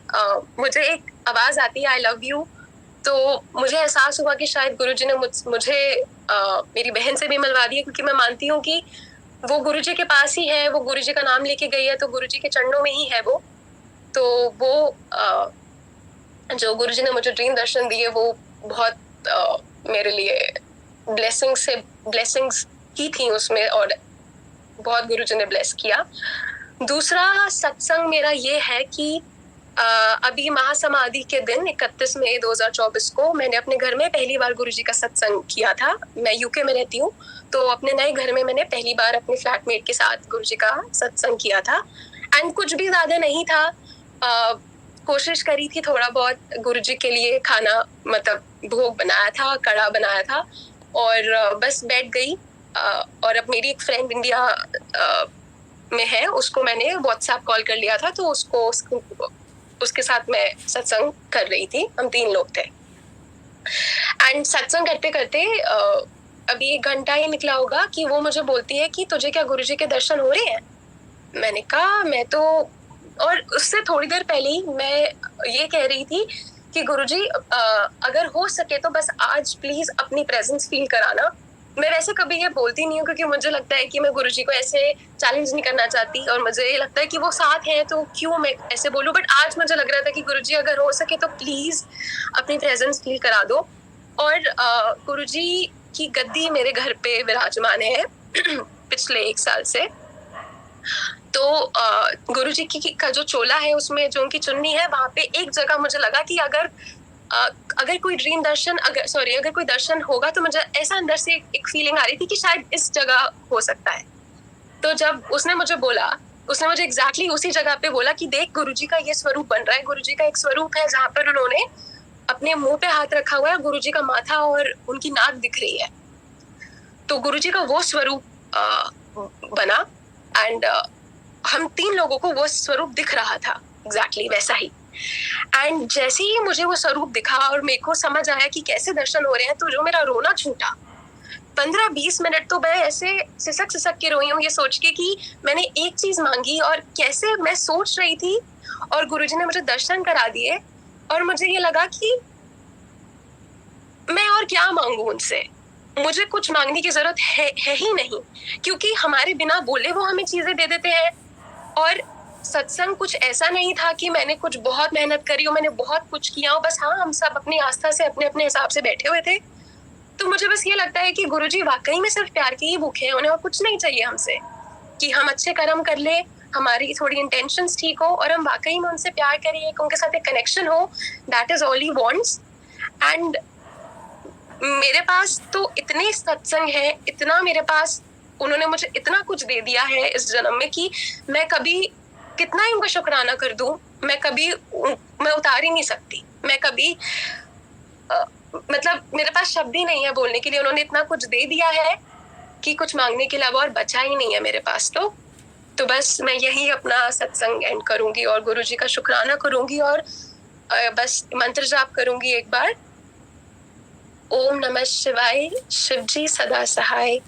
S6: मुझे एक आवाज आती है, आई लव यू। तो मुझे एहसास हुआ कि शायद गुरुजी ने मुझे मेरी बहन से भी मिलवा दिया, क्योंकि मैं मानती हूँ कि वो गुरुजी के पास ही है, वो गुरुजी का नाम लेके गई है, तो गुरुजी के चरणों में ही है वो। तो वो जो गुरुजी ने मुझे ड्रीम दर्शन दिए, वो बहुत मेरे लिए ब्लेसिंग्स ही थी उसमें, और बहुत गुरुजी ने ब्लेस किया। दूसरा सत्संग मेरा ये है कि अभी महासमाधि के दिन 31 मई 2024 को मैंने अपने घर में पहली बार गुरुजी का सत्संग किया था। मैं यूके में रहती हूँ, तो अपने नए घर में मैंने पहली बार अपने फ्लैटमेट के साथ गुरुजी का सत्संग किया था। एंड कुछ भी ज्यादा नहीं था, कोशिश करी थी थोड़ा बहुत गुरुजी के लिए खाना, मतलब भोग बनाया था, कड़ा बनाया था, और बस बैठ गई। और अब मेरी एक फ्रेंड इंडिया में है, उसको मैंने व्हाट्सएप कॉल कर लिया था, तो उसके साथ मैं सत्संग कर रही थी, हम 3 लोग थे। एंड सत्संग करते करते अभी 1 घंटा ही निकला होगा कि वो मुझे बोलती है कि तुझे क्या गुरुजी के दर्शन हो रहे हैं? मैंने कहा मैं तो, और उससे थोड़ी देर पहले ही मैं ये कह रही थी कि गुरुजी अगर हो सके तो बस आज प्लीज अपनी प्रेजेंस फील कराना। मैं वैसे कभी ये बोलती नहीं हूँ, क्योंकि मुझे लगता है कि मैं गुरुजी को ऐसे चैलेंज नहीं करना चाहती, और मुझे ये लगता है कि वो साथ हैं, तो क्यों मैं ऐसे बोलूँ। बट आज मुझे लग रहा था कि गुरुजी अगर हो सके तो प्लीज अपनी प्रेजेंस फील करा दो। और गुरुजी की गद्दी मेरे घर पे विराजमान है पिछले 1 साल से। तो गुरुजी की का जो चोला है, उसमें जो उनकी चुन्नी है, वहां पे एक जगह मुझे लगा कि अगर कोई ड्रीम दर्शन, अगर कोई दर्शन होगा, तो मुझे ऐसा अंदर से एक फीलिंग आ रही थी कि शायद इस जगह हो सकता है। तो जब उसने मुझे एग्जैक्टली उसी जगह पे बोला कि देख गुरुजी का ये स्वरूप बन रहा है। गुरुजी का एक स्वरूप है जहाँ पर उन्होंने अपने मुंह पे हाथ रखा हुआ है, गुरुजी का माथा और उनकी नाक दिख रही है। तो गुरुजी का वो स्वरूप बना एंड हम 3 लोगों को वो स्वरूप दिख रहा था एग्जैक्टली वैसा ही। एंड जैसे ही मुझे वो स्वरूप दिखा और मेरे को समझ आया कि कैसे दर्शन हो रहे हैं, तो जो मेरा रोना छूटा 15-20 मिनट तो मैं ऐसे सिसक के रोई हूँ, ये सोच के कि मैंने एक चीज मांगी और कैसे मैं सोच रही थी और गुरुजी ने मुझे दर्शन करा दिए। और मुझे ये लगा कि मैं और क्या मांगू उनसे, मुझे कुछ मांगने की जरूरत है ही नहीं, क्योंकि हमारे बिना बोले वो हमें चीजें दे देते हैं। और सत्संग कुछ ऐसा नहीं था कि मैंने कुछ बहुत मेहनत करी हो, मैंने बहुत कुछ किया हो, बस हाँ हम सब अपनी आस्था से अपने अपने हिसाब से बैठे हुए थे। तो मुझे बस ये लगता है कि गुरुजी वाकई में सिर्फ प्यार के ही भूखे हैं, उन्हें और कुछ नहीं चाहिए हमसे, कि हम अच्छे कर्म कर ले, हमारी थोड़ी इंटेंशंस ठीक हो और हम वाकई में उनसे प्यार करिए, उनके साथ एक कनेक्शन हो। That is all he wants. And मेरे पास तो इतने सत्संग है, इतना मेरे पास उन्होंने मुझे इतना कुछ दे दिया है इस जन्म में कि मैं कभी कितना ही उनका शुक्राना कर दूं, मैं उतार ही नहीं सकती। मैं कभी मतलब मेरे पास शब्द ही नहीं है बोलने के लिए। उन्होंने इतना कुछ दे दिया है कि कुछ मांगने के अलावा और बचा ही नहीं है मेरे पास। तो बस मैं यही अपना सत्संग एंड करूंगी और गुरुजी का शुक्राना करूंगी और बस मंत्र जाप करूंगी एक बार। ओम नमः शिवाय, शिवजी सदा सहाय।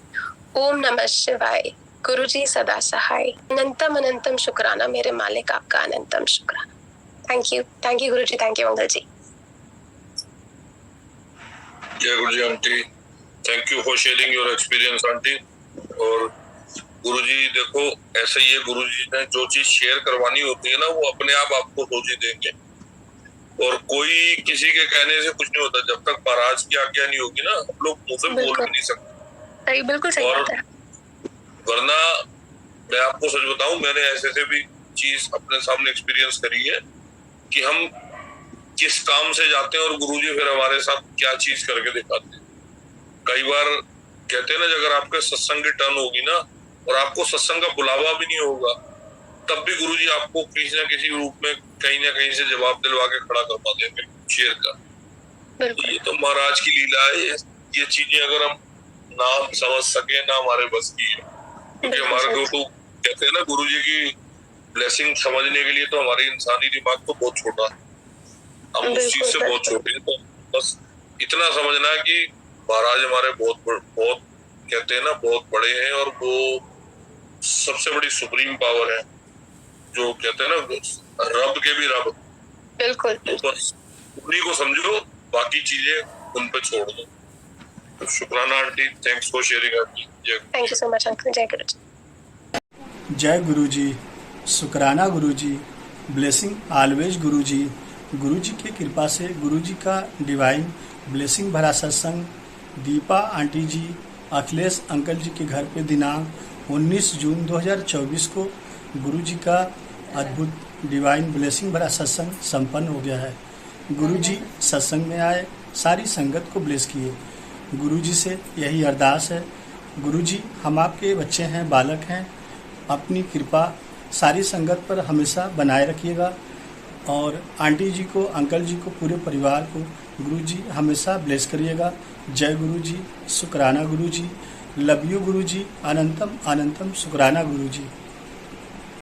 S6: ओम नमः शिवाय, गुरुजी सदा सहाय। अनंतम अनंतम शुक्राना मेरे मालिक, आपका अनंतम शुक्राना। Thank you Guruji, thank you Mangal ji.
S5: जय Guruji aunty, thank you for sharing your experience aunty. और गुरुजी देखो ऐसे ही है, गुरुजी ने जो चीज शेयर करवानी होती है ना वो अपने आप आपको रोज ही देंगे, और कोई किसी के कहने से कुछ नहीं होता। जब तक महाराज की आज्ञा नहीं होगी ना, हम लोग मुंह से बोल भी नहीं सकते।
S6: बिल्कुल सही बात है।
S5: वरना मैं आपको सच बताऊं, मैंने ऐसे भी चीज अपने सामने एक्सपीरियंस करी है कि हम किस काम से जाते हैं और गुरुजी फिर हमारे साथ क्या चीज करके दिखाते हैं। कई बार कहते हैं ना, अगर आपके सत्संग की टर्न होगी ना और आपको सत्संग का बुलावा भी नहीं होगा, तब भी गुरुजी आपको किसी न किसी रूप में कहीं ना कहीं से जवाब दिलवा के खड़ा करवा देंगे शेर का। ये तो महाराज की लीला है। ये चीजें अगर हम ना समझ सके ना हमारे बस की है, क्योंकि हमारे को तो कहते हैं ना, गुरुजी की ब्लेसिंग समझने के लिए तो हमारे इंसानी दिमाग तो बहुत छोटा है, हम उस चीज से बहुत छोटे हैं। तो बस इतना समझना है कि महाराज हमारे बहुत कहते हैं ना बहुत बड़े हैं, और वो सबसे बड़ी सुप्रीम पावर है, जो कहते हैं ना रब के भी रब।
S6: बिल्कुल।
S5: तो बस उन्हीं को समझो, बाकी चीजें उन पे छोड़ दो। तो शुक्राना aunty, thanks for sharing aunty.
S6: Thank you so much uncle. जय गुरुजी।
S2: जय गुरुजी, शुक्राना गुरुजी, ब्लेसिंग ऑलवेज गुरुजी। गुरुजी की कृपा से, गुरुजी का डिवाइन ब्लेसिंग भरा सत्संग दीपा आंटी जी, अखिलेश अंकल जी के घर पे दिनांक 19 जून 2024 को गुरुजी का अद्भुत डिवाइन ब्लेसिंग भरा सत्संग संपन्न हो गया है। गुरुजी सत्संग में आए, सारी संगत को ब्लेस किए। गुरुजी से यही अरदास है, गुरुजी हम आपके बच्चे हैं, बालक हैं, अपनी कृपा सारी संगत पर हमेशा बनाए रखिएगा, और आंटी जी को, अंकल जी को, पूरे परिवार को गुरुजी हमेशा ब्लेस करिएगा। जय गुरुजी, शुक्राना गुरुजी, लव यू गुरुजी, अनंतम अनंतम शुक्राना गुरुजी।